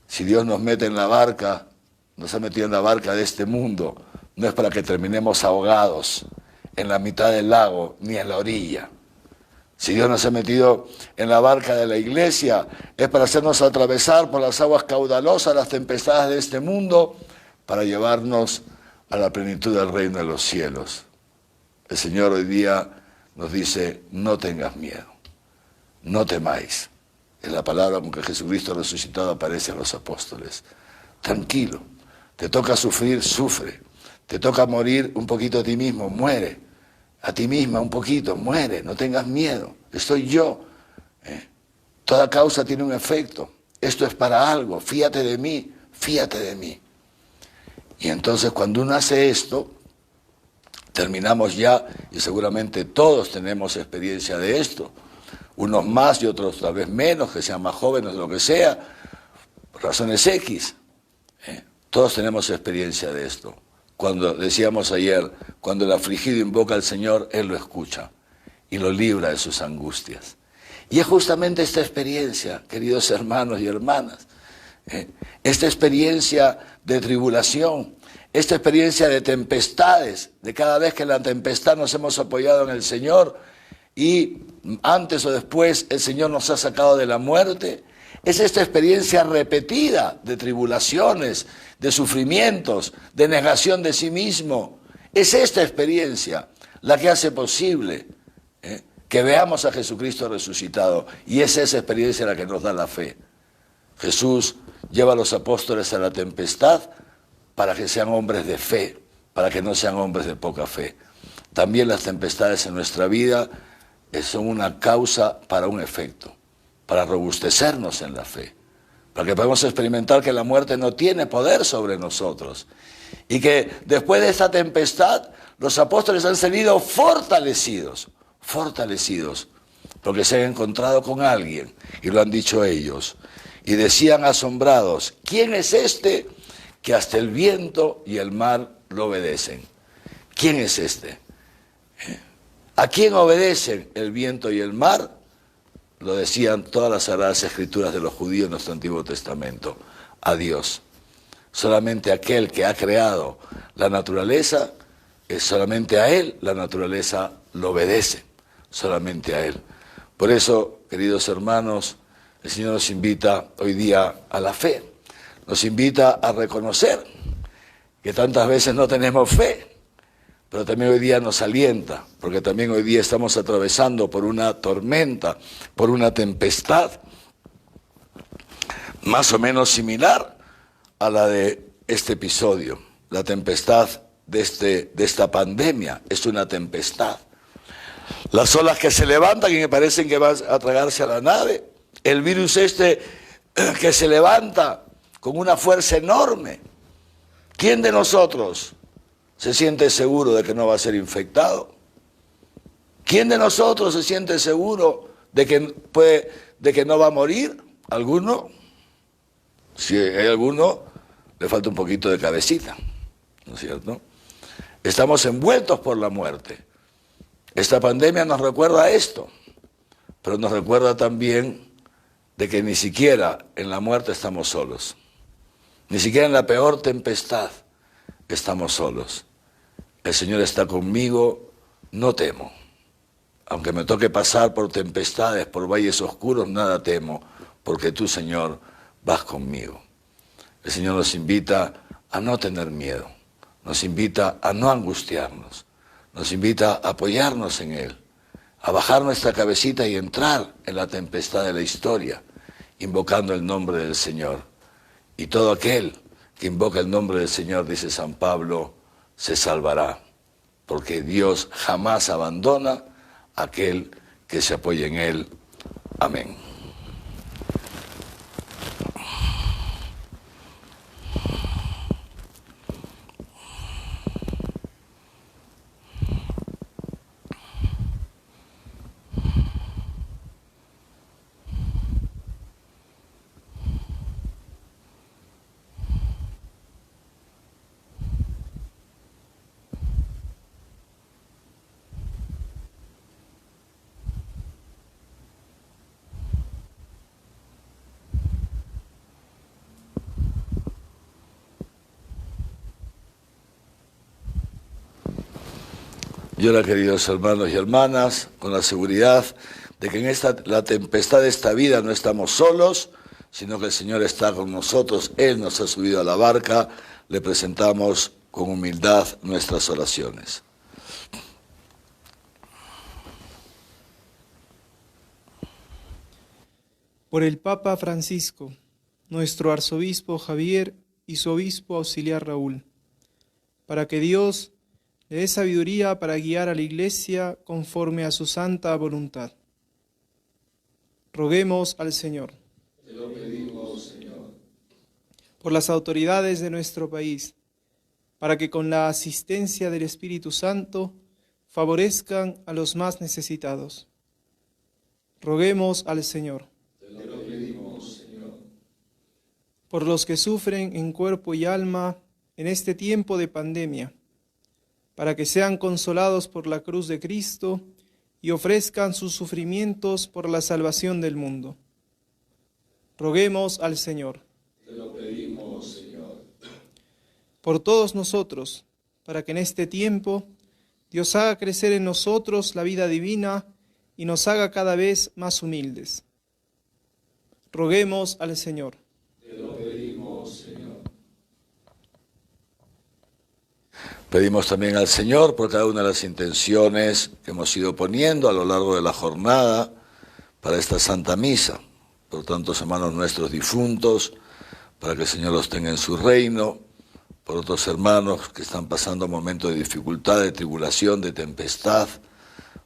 Si Dios nos mete en la barca, nos ha metido en la barca de este mundo, no es para que terminemos ahogados en la mitad del lago ni en la orilla. Si Dios nos ha metido en la barca de la iglesia, es para hacernos atravesar por las aguas caudalosas, las tempestades de este mundo, para llevarnos a la plenitud del reino de los cielos. El Señor hoy día nos dice, no tengas miedo, no temáis. Es la palabra con que Jesucristo resucitado aparece a los apóstoles. Tranquilo, te toca sufrir, sufre. Te toca morir un poquito a ti mismo, muere. A ti misma un poquito, muere, no tengas miedo. Estoy yo. Toda causa tiene un efecto. Esto es para algo, fíate de mí, fíate de mí. Y entonces cuando uno hace esto, terminamos ya, y seguramente todos tenemos experiencia de esto, unos más y otros tal vez menos, que sean más jóvenes, lo que sea, por razones X. Todos tenemos experiencia de esto. Cuando decíamos ayer, cuando el afligido invoca al Señor, Él lo escucha y lo libra de sus angustias. Y es justamente esta experiencia, queridos hermanos y hermanas, esta experiencia de tribulación, esta experiencia de tempestades, de cada vez que en la tempestad nos hemos apoyado en el Señor y antes o después el Señor nos ha sacado de la muerte, es esta experiencia repetida de tribulaciones, de sufrimientos, de negación de sí mismo. Es esta experiencia la que hace posible que veamos a Jesucristo resucitado, y es esa experiencia la que nos da la fe. Jesús lleva a los apóstoles a la tempestad para que sean hombres de fe, para que no sean hombres de poca fe. También las tempestades en nuestra vida son una causa para un efecto, para robustecernos en la fe, para que podamos experimentar que la muerte no tiene poder sobre nosotros y que después de esta tempestad los apóstoles han salido fortalecidos, porque se han encontrado con alguien y lo han dicho ellos. Y decían asombrados, ¿quién es este que hasta el viento y el mar lo obedecen? ¿Quién es este? ¿A quién obedecen el viento y el mar? Lo decían todas las sagradas escrituras de los judíos en nuestro Antiguo Testamento. A Dios. Solamente aquel que ha creado la naturaleza, es solamente a Él la naturaleza lo obedece solamente a Él. Por eso, queridos hermanos, el Señor nos invita hoy día a la fe, nos invita a reconocer que tantas veces no tenemos fe, pero también hoy día nos alienta, porque también hoy día estamos atravesando por una tormenta, por una tempestad, más o menos similar a la de este episodio. La tempestad de esta pandemia es una tempestad. Las olas que se levantan y que parecen que van a tragarse a la nave, el virus que se levanta con una fuerza enorme. ¿Quién de nosotros se siente seguro de que no va a ser infectado? ¿Quién de nosotros se siente seguro de que no va a morir? ¿Alguno? Si hay alguno, le falta un poquito de cabecita, ¿no es cierto? Estamos envueltos por la muerte. Esta pandemia nos recuerda esto, pero nos recuerda también de que ni siquiera en la muerte estamos solos. Ni siquiera en la peor tempestad estamos solos. El Señor está conmigo, no temo. Aunque me toque pasar por tempestades, por valles oscuros, nada temo, porque tú, Señor, vas conmigo. El Señor nos invita a no tener miedo, nos invita a no angustiarnos, nos invita a apoyarnos en Él, a bajar nuestra cabecita y entrar en la tempestad de la historia, invocando el nombre del Señor. Y todo aquel que invoca el nombre del Señor, dice San Pablo, se salvará, porque Dios jamás abandona a aquel que se apoya en Él. Amén. Y ahora, queridos hermanos y hermanas, con la seguridad de que en la tempestad de esta vida no estamos solos, sino que el Señor está con nosotros, Él nos ha subido a la barca, le presentamos con humildad nuestras oraciones. Por el Papa Francisco, nuestro arzobispo Javier y su obispo auxiliar Raúl, para que Dios le dé sabiduría para guiar a la Iglesia conforme a su santa voluntad. Roguemos al Señor. Te lo pedimos, Señor. Por las autoridades de nuestro país, para que con la asistencia del Espíritu Santo favorezcan a los más necesitados. Roguemos al Señor. Te lo pedimos, Señor. Por los que sufren en cuerpo y alma en este tiempo de pandemia, para que sean consolados por la cruz de Cristo y ofrezcan sus sufrimientos por la salvación del mundo. Roguemos al Señor. Te lo pedimos, Señor. Por todos nosotros, para que en este tiempo Dios haga crecer en nosotros la vida divina y nos haga cada vez más humildes. Roguemos al Señor. Te lo pedimos, Señor. Pedimos también al Señor por cada una de las intenciones que hemos ido poniendo a lo largo de la jornada para esta Santa Misa, por tantos hermanos nuestros difuntos, para que el Señor los tenga en su reino, por otros hermanos que están pasando momentos de dificultad, de tribulación, de tempestad,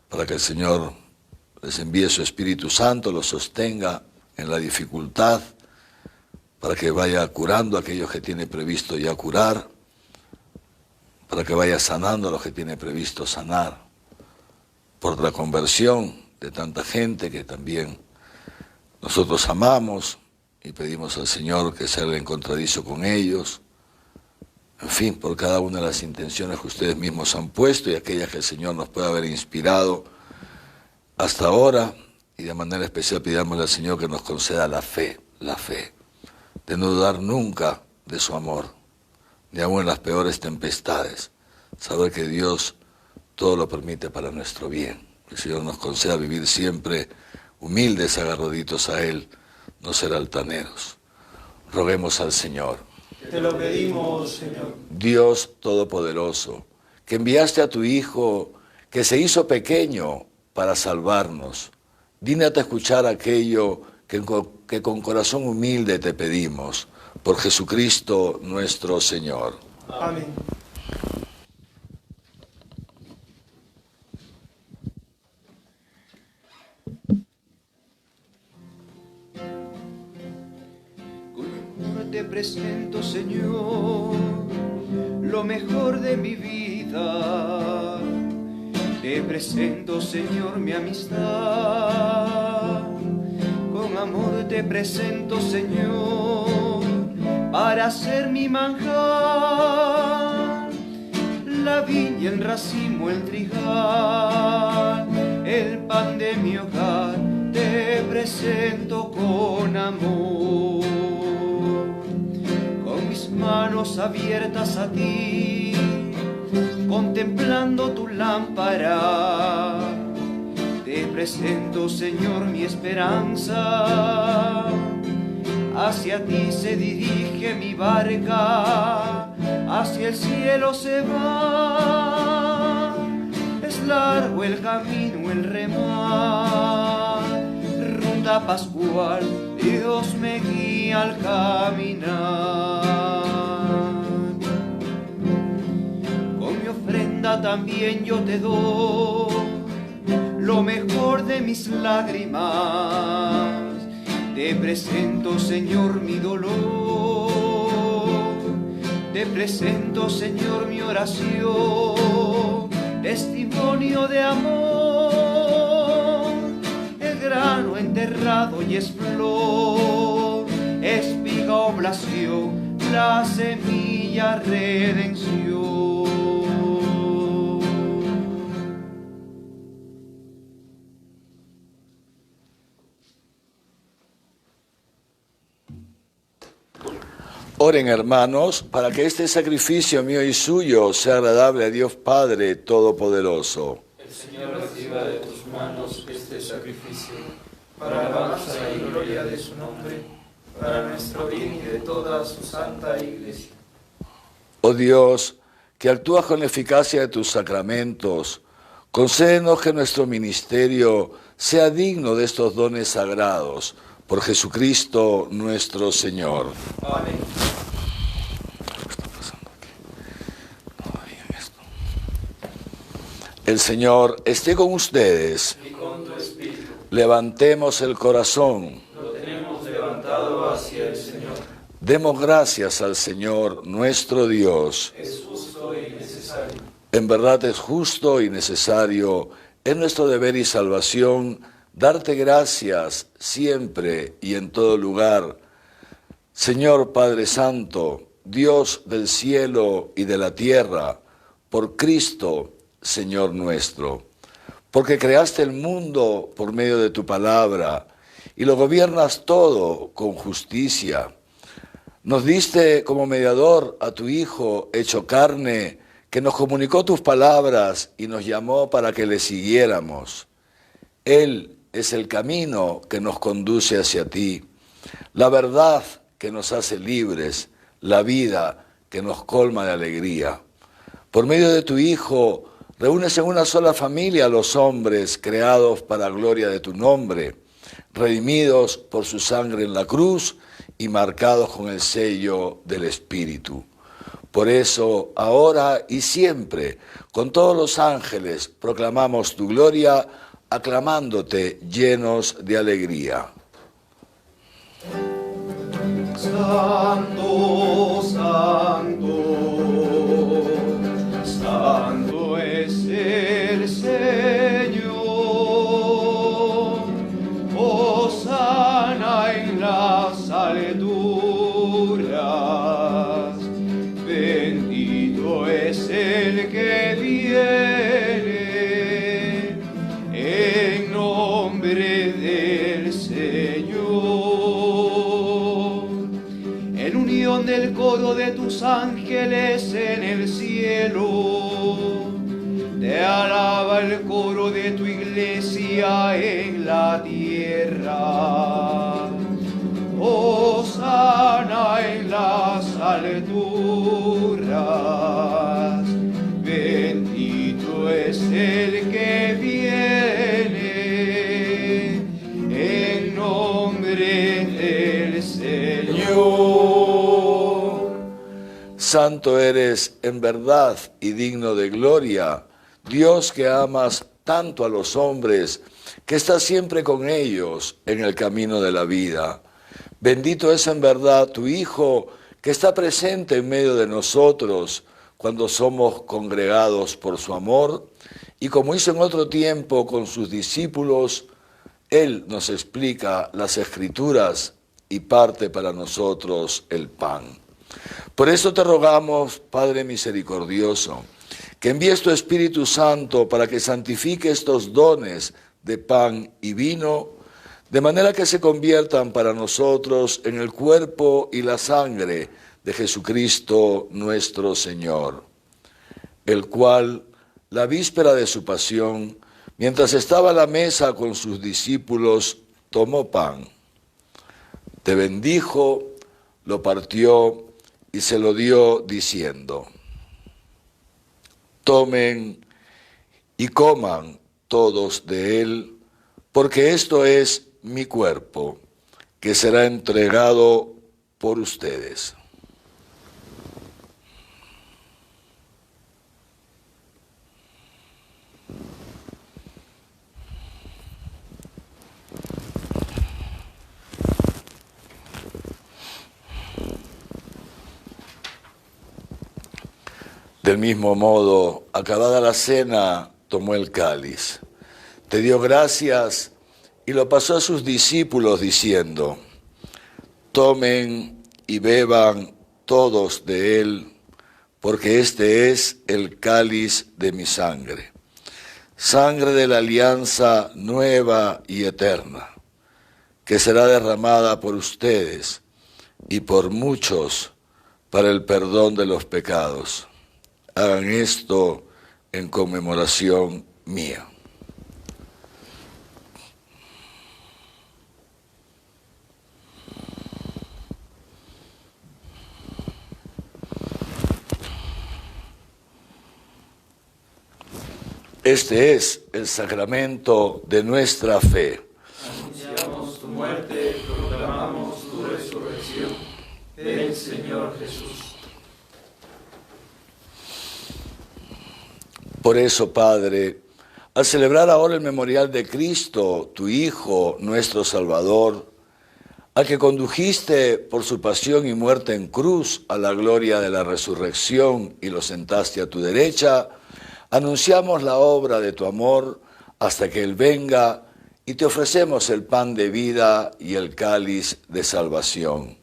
para que el Señor les envíe su Espíritu Santo, los sostenga en la dificultad, para que vaya curando a aquellos que tiene previsto ya curar, para que vaya sanando a los que tiene previsto sanar, por la conversión de tanta gente que también nosotros amamos y pedimos al Señor que salga en contradicio con ellos, en fin, por cada una de las intenciones que ustedes mismos han puesto y aquellas que el Señor nos pueda haber inspirado hasta ahora, y de manera especial pidámosle al Señor que nos conceda la fe, de no dudar nunca de su amor, ni aun en las peores tempestades, saber que Dios todo lo permite para nuestro bien. Que el Señor nos conceda vivir siempre humildes, agarraditos a Él, no ser altaneros. Roguemos al Señor. Te lo pedimos, Señor. Dios Todopoderoso, que enviaste a tu Hijo, que se hizo pequeño para salvarnos, dígnate a escuchar aquello que con corazón humilde te pedimos, por Jesucristo nuestro Señor. Amén. Te presento, Señor, lo mejor de mi vida. Te presento, Señor, mi amistad. Con amor te presento, Señor, para ser mi manjar. La viña, el racimo, el trigal, el pan de mi hogar, te presento con amor. Manos abiertas a ti, contemplando tu lámpara, te presento, Señor, mi esperanza. Hacia ti se dirige mi barca, hacia el cielo se va. Es largo el camino, el remar, ruta pascual, Dios me guía al caminar. También yo te doy lo mejor de mis lágrimas. Te presento, Señor, mi dolor. Te presento, Señor, mi oración, testimonio de amor. El grano enterrado y es flor, espiga oblación, la semilla redención. Oren, hermanos, para que este sacrificio mío y suyo sea agradable a Dios Padre Todopoderoso. El Señor reciba de tus manos este sacrificio, para alabanza y gloria de su nombre, para nuestro bien y de toda su santa Iglesia. Oh Dios, que actúas con la eficacia de tus sacramentos, concédenos que nuestro ministerio sea digno de estos dones sagrados, por Jesucristo nuestro Señor. Amén. El Señor esté con ustedes. Y con tu espíritu. Levantemos el corazón. Lo tenemos levantado hacia el Señor. Demos gracias al Señor nuestro Dios. Es justo y necesario. En verdad es justo y necesario, es nuestro deber y salvación, darte gracias siempre y en todo lugar. Señor Padre Santo, Dios del cielo y de la tierra, por Cristo, Señor nuestro, porque creaste el mundo por medio de tu palabra y lo gobiernas todo con justicia. Nos diste como mediador a tu Hijo hecho carne, que nos comunicó tus palabras y nos llamó para que le siguiéramos. Él es el camino que nos conduce hacia ti, la verdad que nos hace libres, la vida que nos colma de alegría. Por medio de tu Hijo, reúnes en una sola familia a los hombres creados para gloria de tu nombre, redimidos por su sangre en la cruz y marcados con el sello del Espíritu. Por eso, ahora y siempre, con todos los ángeles, proclamamos tu gloria, aclamándote llenos de alegría. Santo, santo, santo es el Señor. Hosana en las alturas. Bendito es el que viene en nombre del Señor. En unión del coro de tus ángeles en el cielo, te alaba el coro de tu iglesia en la tierra. Hosana en las alturas, bendito es el que viene en nombre del Señor. Santo eres en verdad y digno de gloria, Dios que amas tanto a los hombres, que estás siempre con ellos en el camino de la vida. Bendito es en verdad tu Hijo, que está presente en medio de nosotros cuando somos congregados por su amor, y como hizo en otro tiempo con sus discípulos, Él nos explica las Escrituras y parte para nosotros el pan. Por eso te rogamos, Padre misericordioso, que envíes tu Espíritu Santo para que santifique estos dones de pan y vino, de manera que se conviertan para nosotros en el cuerpo y la sangre de Jesucristo nuestro Señor, el cual, la víspera de su pasión, mientras estaba a la mesa con sus discípulos, tomó pan, te bendijo, lo partió y se lo dio diciendo: tomen y coman todos de él, porque esto es mi cuerpo, que será entregado por ustedes. Del mismo modo, acabada la cena, tomó el cáliz, te dio gracias y lo pasó a sus discípulos diciendo: tomen y beban todos de él, porque este es el cáliz de mi sangre, sangre de la alianza nueva y eterna, que será derramada por ustedes y por muchos para el perdón de los pecados. Hagan esto en conmemoración mía. Este es el sacramento de nuestra fe. Anunciamos tu muerte, proclamamos tu resurrección. Ven, Señor Jesús. Por eso, Padre, al celebrar ahora el memorial de Cristo, tu Hijo, nuestro Salvador, al que condujiste por su pasión y muerte en cruz a la gloria de la resurrección y lo sentaste a tu derecha, anunciamos la obra de tu amor hasta que Él venga y te ofrecemos el pan de vida y el cáliz de salvación.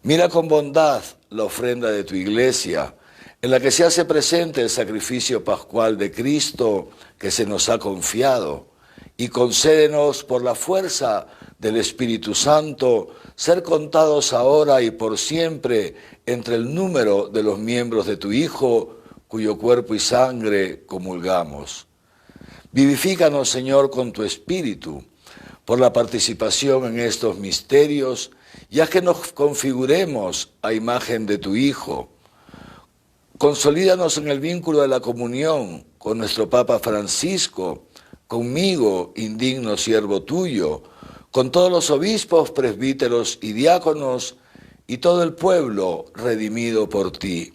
Mira con bondad la ofrenda de tu iglesia, en la que se hace presente el sacrificio pascual de Cristo que se nos ha confiado, y concédenos por la fuerza del Espíritu Santo ser contados ahora y por siempre entre el número de los miembros de tu Hijo, cuyo cuerpo y sangre comulgamos. Vivifícanos, Señor, con tu Espíritu, por la participación en estos misterios, y haz que nos configuremos a imagen de tu Hijo. Consolídanos en el vínculo de la comunión con nuestro Papa Francisco, conmigo, indigno siervo tuyo, con todos los obispos, presbíteros y diáconos, y todo el pueblo redimido por ti.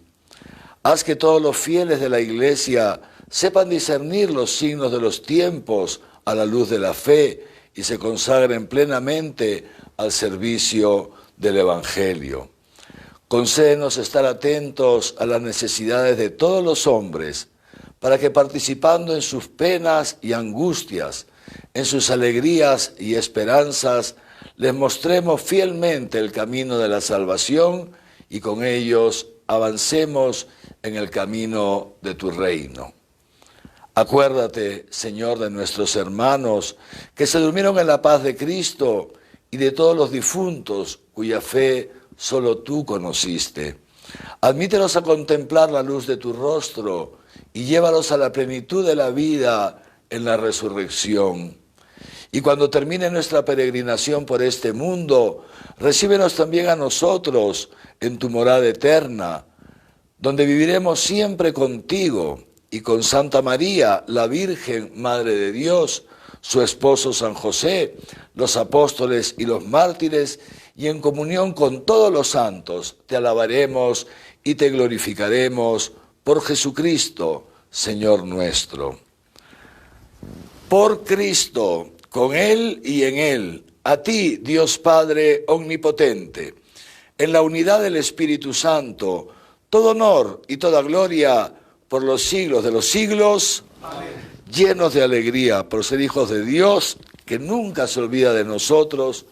Haz que todos los fieles de la Iglesia sepan discernir los signos de los tiempos a la luz de la fe y se consagren plenamente al servicio del Evangelio. Concédenos estar atentos a las necesidades de todos los hombres, para que participando en sus penas y angustias, en sus alegrías y esperanzas, les mostremos fielmente el camino de la salvación y con ellos avancemos en el camino de tu reino. Acuérdate, Señor, de nuestros hermanos que se durmieron en la paz de Cristo y de todos los difuntos cuya fe solo tú conociste. Admítenos a contemplar la luz de tu rostro y llévalos a la plenitud de la vida en la resurrección. Y cuando termine nuestra peregrinación por este mundo, recíbenos también a nosotros en tu morada eterna, donde viviremos siempre contigo y con Santa María, la Virgen, Madre de Dios, su esposo San José, los apóstoles y los mártires, y en comunión con todos los santos, te alabaremos y te glorificaremos por Jesucristo, Señor nuestro. Por Cristo, con Él y en Él, a ti, Dios Padre omnipotente, en la unidad del Espíritu Santo, todo honor y toda gloria por los siglos de los siglos. Amén. Llenos de alegría por ser hijos de Dios, que nunca se olvida de nosotros,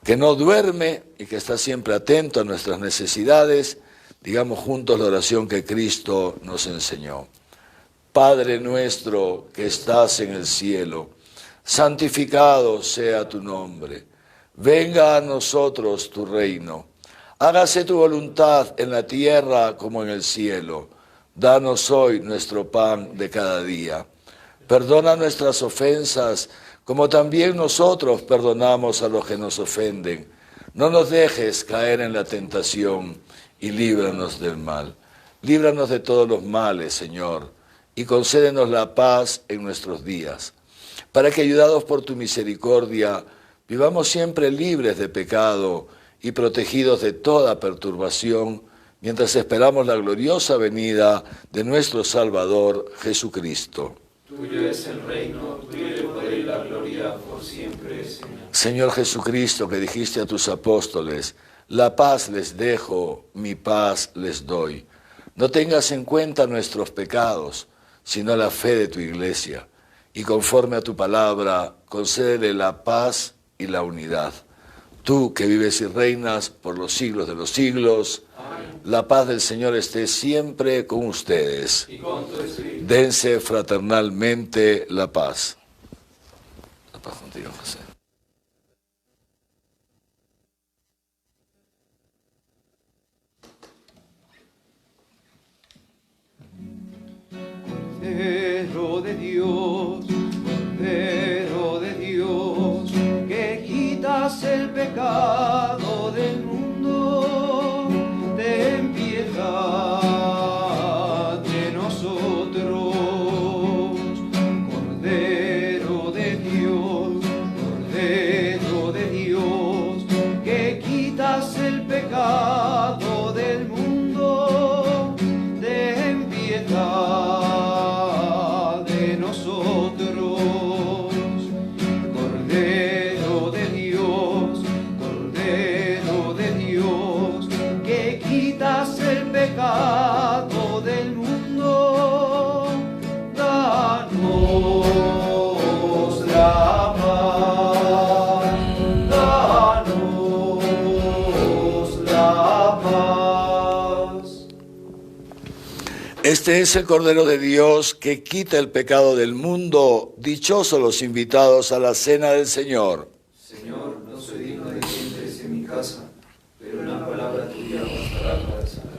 que no duerme y que está siempre atento a nuestras necesidades, digamos juntos la oración que Cristo nos enseñó. Padre nuestro que estás en el cielo, santificado sea tu nombre. Venga a nosotros tu reino. Hágase tu voluntad en la tierra como en el cielo. Danos hoy nuestro pan de cada día. Perdona nuestras ofensas, como también nosotros perdonamos a los que nos ofenden. No nos dejes caer en la tentación y líbranos del mal. Líbranos de todos los males, Señor, y concédenos la paz en nuestros días, para que, ayudados por tu misericordia, vivamos siempre libres de pecado y protegidos de toda perturbación, mientras esperamos la gloriosa venida de nuestro Salvador Jesucristo. Tuyo es el reino, tuyo el poder y la gloria por siempre, Señor. Señor Jesucristo, que dijiste a tus apóstoles, la paz les dejo, mi paz les doy. No tengas en cuenta nuestros pecados, sino la fe de tu iglesia, y conforme a tu palabra, concédele la paz y la unidad. Tú que vives y reinas por los siglos de los siglos, amén. La paz del Señor esté siempre con ustedes. Y con tu espíritu. Dense fraternalmente la paz. La paz contigo, José. Cordero de Dios, Cordero de Dios, que quitas el pecado del mundo, ten piedad de nosotros. Cordero de Dios, Cordero de Dios, que quitas el pecado del mundo, ten piedad. Pecado del mundo, danos la paz, danos la paz. Este es el Cordero de Dios que quita el pecado del mundo. Dichosos los invitados a la cena del Señor. Señor, no soy digno de que entres en mi casa, pero una palabra tuya bastará para sanar.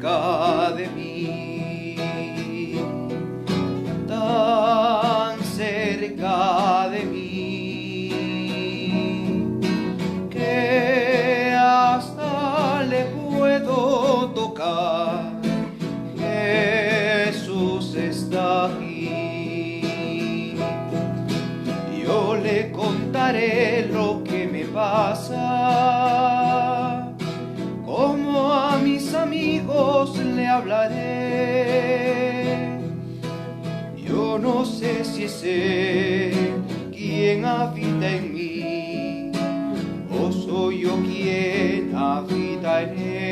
cerca de mí, tan cerca de mí, que hasta le puedo tocar. Jesús está aquí. Yo le contaré lo que me pasa, como a mis amigos le hablaré. Yo no sé si es Él quien habita en mí, o soy yo quien habita en Él.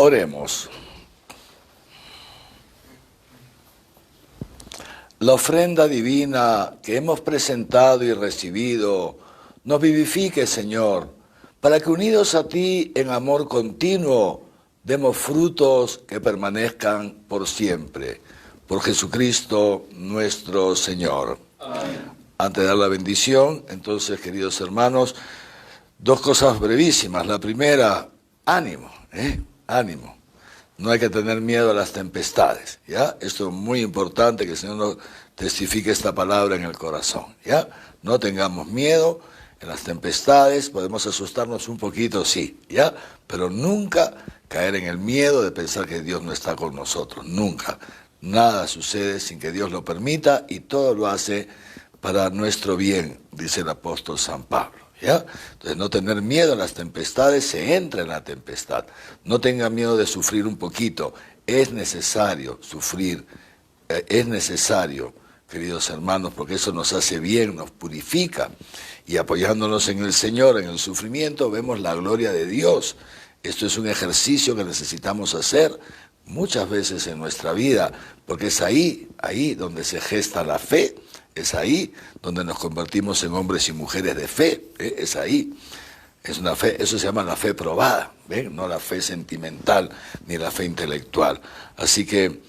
Oremos. La ofrenda divina que hemos presentado y recibido nos vivifique, Señor, para que unidos a ti en amor continuo demos frutos que permanezcan por siempre. Por Jesucristo nuestro Señor. Amén. Antes de dar la bendición, entonces, queridos hermanos, dos cosas brevísimas. La primera, ánimo, ánimo. No hay que tener miedo a las tempestades, ¿ya? Esto es muy importante, que el Señor nos testifique esta palabra en el corazón, ¿ya? No tengamos miedo en las tempestades, podemos asustarnos un poquito, sí, ¿ya? Pero nunca caer en el miedo de pensar que Dios no está con nosotros, nunca. Nada sucede sin que Dios lo permita y todo lo hace para nuestro bien, dice el apóstol San Pablo. ¿Ya? Entonces, no tener miedo a las tempestades, se entra en la tempestad. No tenga miedo de sufrir un poquito. Es necesario sufrir, es necesario, queridos hermanos, porque eso nos hace bien, nos purifica. Y apoyándonos en el Señor, en el sufrimiento, vemos la gloria de Dios. Esto es un ejercicio que necesitamos hacer muchas veces en nuestra vida, porque es ahí donde se gesta la fe. Es ahí donde nos convertimos en hombres y mujeres de fe, es ahí. Es una fe, eso se llama la fe probada, no la fe sentimental ni la fe intelectual. Así que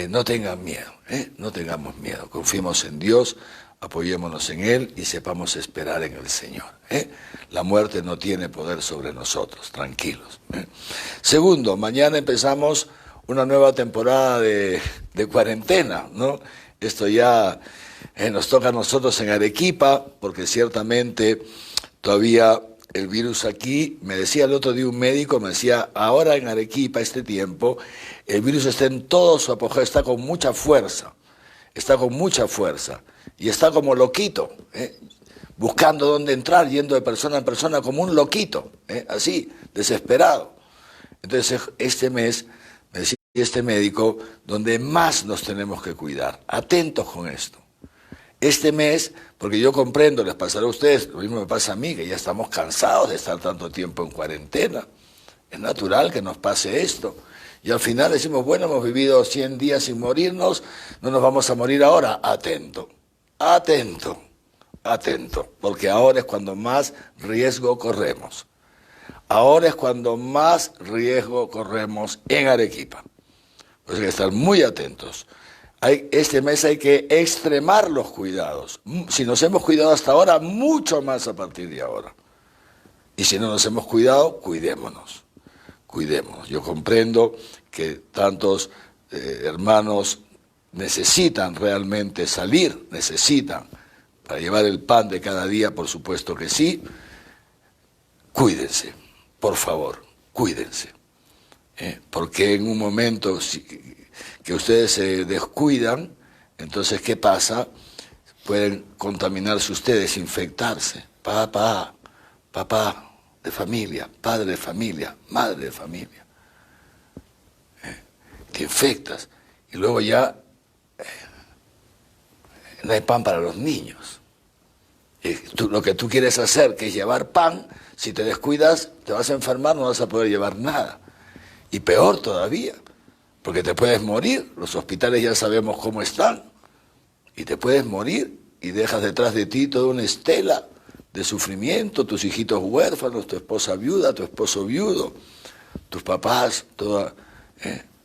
no tengan miedo, no tengamos miedo, confiemos en Dios, apoyémonos en Él y sepamos esperar en el Señor. La muerte no tiene poder sobre nosotros, tranquilos. Segundo, mañana empezamos una nueva temporada de cuarentena, ¿no? Esto ya nos toca a nosotros en Arequipa, porque ciertamente todavía el virus aquí, me decía el otro día un médico, me decía, ahora en Arequipa, este tiempo, el virus está en todo su apogeo, está con mucha fuerza, y está como loquito, buscando dónde entrar, yendo de persona en persona como un loquito, así, desesperado. Entonces, este mes, me decía este médico, donde más nos tenemos que cuidar, atentos con esto. Este mes, porque yo comprendo, les pasará a ustedes, lo mismo me pasa a mí, que ya estamos cansados de estar tanto tiempo en cuarentena. Es natural que nos pase esto. Y al final decimos, bueno, hemos vivido 100 días sin morirnos, no nos vamos a morir ahora. Atento, atento, atento, porque ahora es cuando más riesgo corremos. Ahora es cuando más riesgo corremos en Arequipa. Pues hay que estar muy atentos. Este mes hay que extremar los cuidados. Si nos hemos cuidado hasta ahora, mucho más a partir de ahora. Y si no nos hemos cuidado, cuidémonos. Cuidémonos. Yo comprendo que tantos hermanos necesitan realmente salir, necesitan para llevar el pan de cada día, por supuesto que sí. Cuídense, por favor, cuídense. Porque en un momento que ustedes se descuidan, entonces, ¿qué pasa? Pueden contaminarse ustedes, infectarse. Papá de familia, padre de familia, madre de familia. Te infectas y luego ya no hay pan para los niños. Lo que tú quieres hacer, que es llevar pan, si te descuidas, te vas a enfermar, no vas a poder llevar nada. Y peor todavía, porque te puedes morir. Los hospitales ya sabemos cómo están. Y te puedes morir y dejas detrás de ti toda una estela de sufrimiento, tus hijitos huérfanos, tu esposa viuda, tu esposo viudo, tus papás,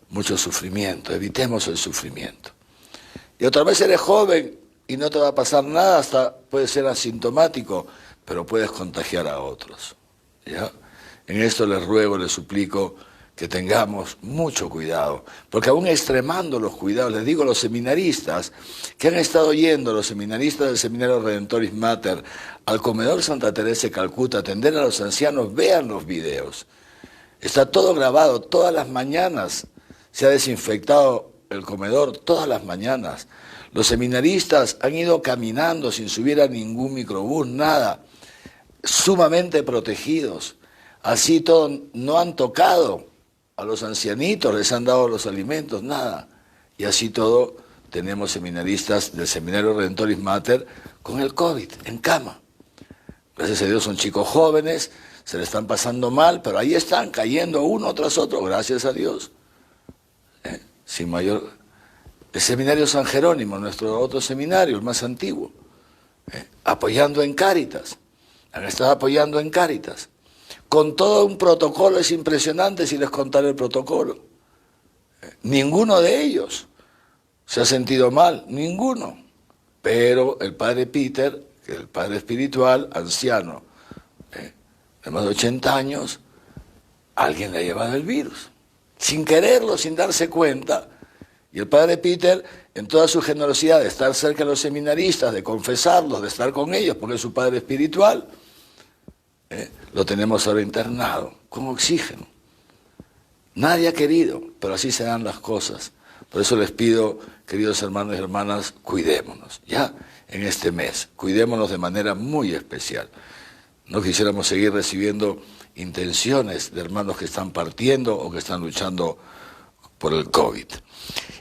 mucho sufrimiento. Evitemos el sufrimiento. Y otra vez eres joven y no te va a pasar nada, hasta puede ser asintomático, pero puedes contagiar a otros. ¿Ya? En esto les ruego, les suplico que tengamos mucho cuidado, porque aún extremando los cuidados, les digo a los seminaristas que han estado yendo, los seminaristas del Seminario Redentoris Mater, al comedor Santa Teresa de Calcuta, atender a los ancianos, vean los videos. Está todo grabado, todas las mañanas se ha desinfectado el comedor, todas las mañanas. Los seminaristas han ido caminando sin subir a ningún microbús, nada, sumamente protegidos. Así todo, no han tocado a los ancianitos, les han dado los alimentos, nada. Y así todo, tenemos seminaristas del Seminario Redentoris Mater con el COVID, en cama. Gracias a Dios son chicos jóvenes, se le están pasando mal, pero ahí están, cayendo uno tras otro, gracias a Dios. Sin mayor... El Seminario San Jerónimo, nuestro otro seminario, el más antiguo, apoyando en Cáritas. Han estado apoyando en Cáritas. Con todo un protocolo, es impresionante si les contaré el protocolo. Ninguno de ellos se ha sentido mal, ninguno. Pero el padre Peter, que es el padre espiritual, anciano, de más de 80 años, alguien le ha llevado el virus. Sin quererlo, sin darse cuenta. Y el padre Peter, en toda su generosidad de estar cerca de los seminaristas, de confesarlos, de estar con ellos, porque es su padre espiritual, lo tenemos ahora internado, con oxígeno. Nadie ha querido, pero así se dan las cosas. Por eso les pido, queridos hermanos y hermanas, cuidémonos, ya en este mes, cuidémonos de manera muy especial. No quisiéramos seguir recibiendo intenciones de hermanos que están partiendo o que están luchando por el COVID.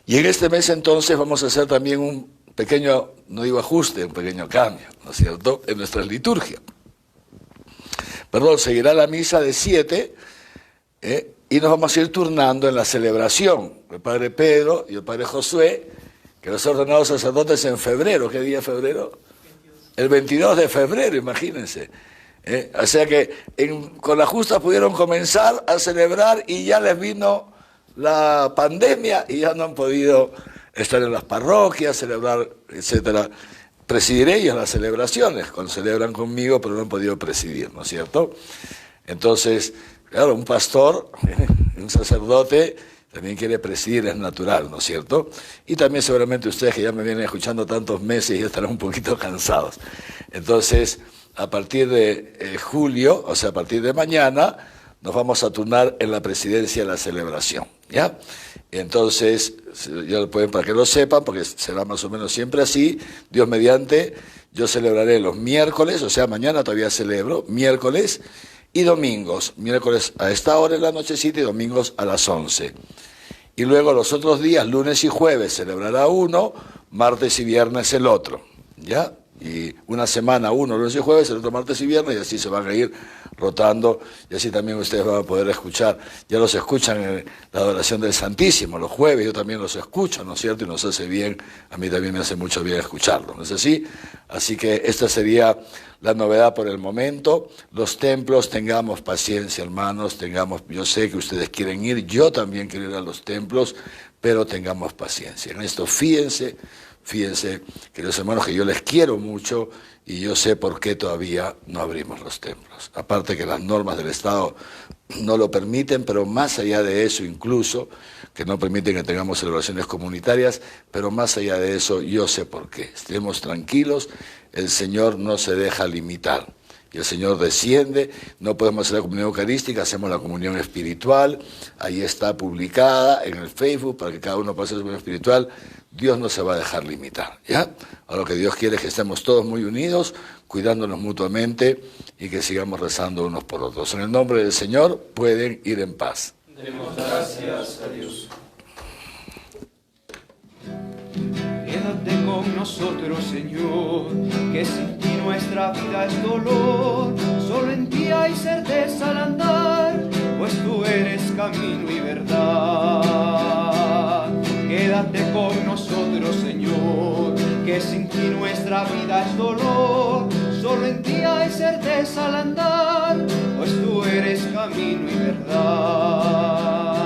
Y en este mes entonces vamos a hacer también un pequeño, no digo ajuste, un pequeño cambio, ¿no es cierto?, en nuestra liturgia. Seguirá la misa de 7 y nos vamos a ir turnando en la celebración. El padre Pedro y el padre Josué, que los ordenados sacerdotes en febrero. ¿Qué día de febrero? 22. El 22 de febrero, imagínense. O sea que con la justa pudieron comenzar a celebrar y ya les vino la pandemia y ya no han podido estar en las parroquias, celebrar, etcétera. Presidiré ellos las celebraciones, cuando celebran conmigo, pero no han podido presidir, ¿no es cierto? Entonces, claro, un pastor, un sacerdote, también quiere presidir, es natural, ¿no es cierto? Y también seguramente ustedes que ya me vienen escuchando tantos meses ya estarán un poquito cansados. Entonces, a partir de julio, o sea, a partir de mañana, nos vamos a turnar en la presidencia de la celebración, ¿ya? Entonces, ya lo pueden para que lo sepan, porque será más o menos siempre así. Dios mediante, yo celebraré los miércoles, o sea, mañana todavía celebro, miércoles y domingos. Miércoles a esta hora en la nochecita y domingos a las 11. Y luego los otros días, lunes y jueves, celebrará uno, martes y viernes el otro, ¿ya? Y una semana uno, lunes y jueves, el otro martes y viernes, y así se van a ir rotando, y así también ustedes van a poder escuchar. Ya los escuchan en la adoración del Santísimo, los jueves, yo también los escucho, ¿no es cierto? Y nos hace bien, a mí también me hace mucho bien escucharlo, ¿no es así? Así que esta sería la novedad por el momento. Los templos, tengamos paciencia, hermanos, yo sé que ustedes quieren ir, yo también quiero ir a los templos, pero tengamos paciencia. En esto fíjense, queridos hermanos, que yo les quiero mucho y yo sé por qué todavía no abrimos los templos. Aparte que las normas del Estado no lo permiten, pero más allá de eso incluso, que no permiten que tengamos celebraciones comunitarias, pero más allá de eso yo sé por qué. Estemos tranquilos, el Señor no se deja limitar. Y el Señor desciende, no podemos hacer la comunión eucarística, hacemos la comunión espiritual, ahí está publicada en el Facebook para que cada uno pueda hacer su comunión espiritual. Dios no se va a dejar limitar, ¿ya? Ahora lo que Dios quiere es que estemos todos muy unidos, cuidándonos mutuamente y que sigamos rezando unos por otros. En el nombre del Señor pueden ir en paz. Demos gracias a Dios. Quédate con nosotros, Señor, que sin ti no nuestra vida es dolor, solo en ti hay certeza al andar, pues tú eres camino y verdad. Quédate con nosotros, Señor, que sin ti nuestra vida es dolor, solo en ti hay certeza al andar, pues tú eres camino y verdad.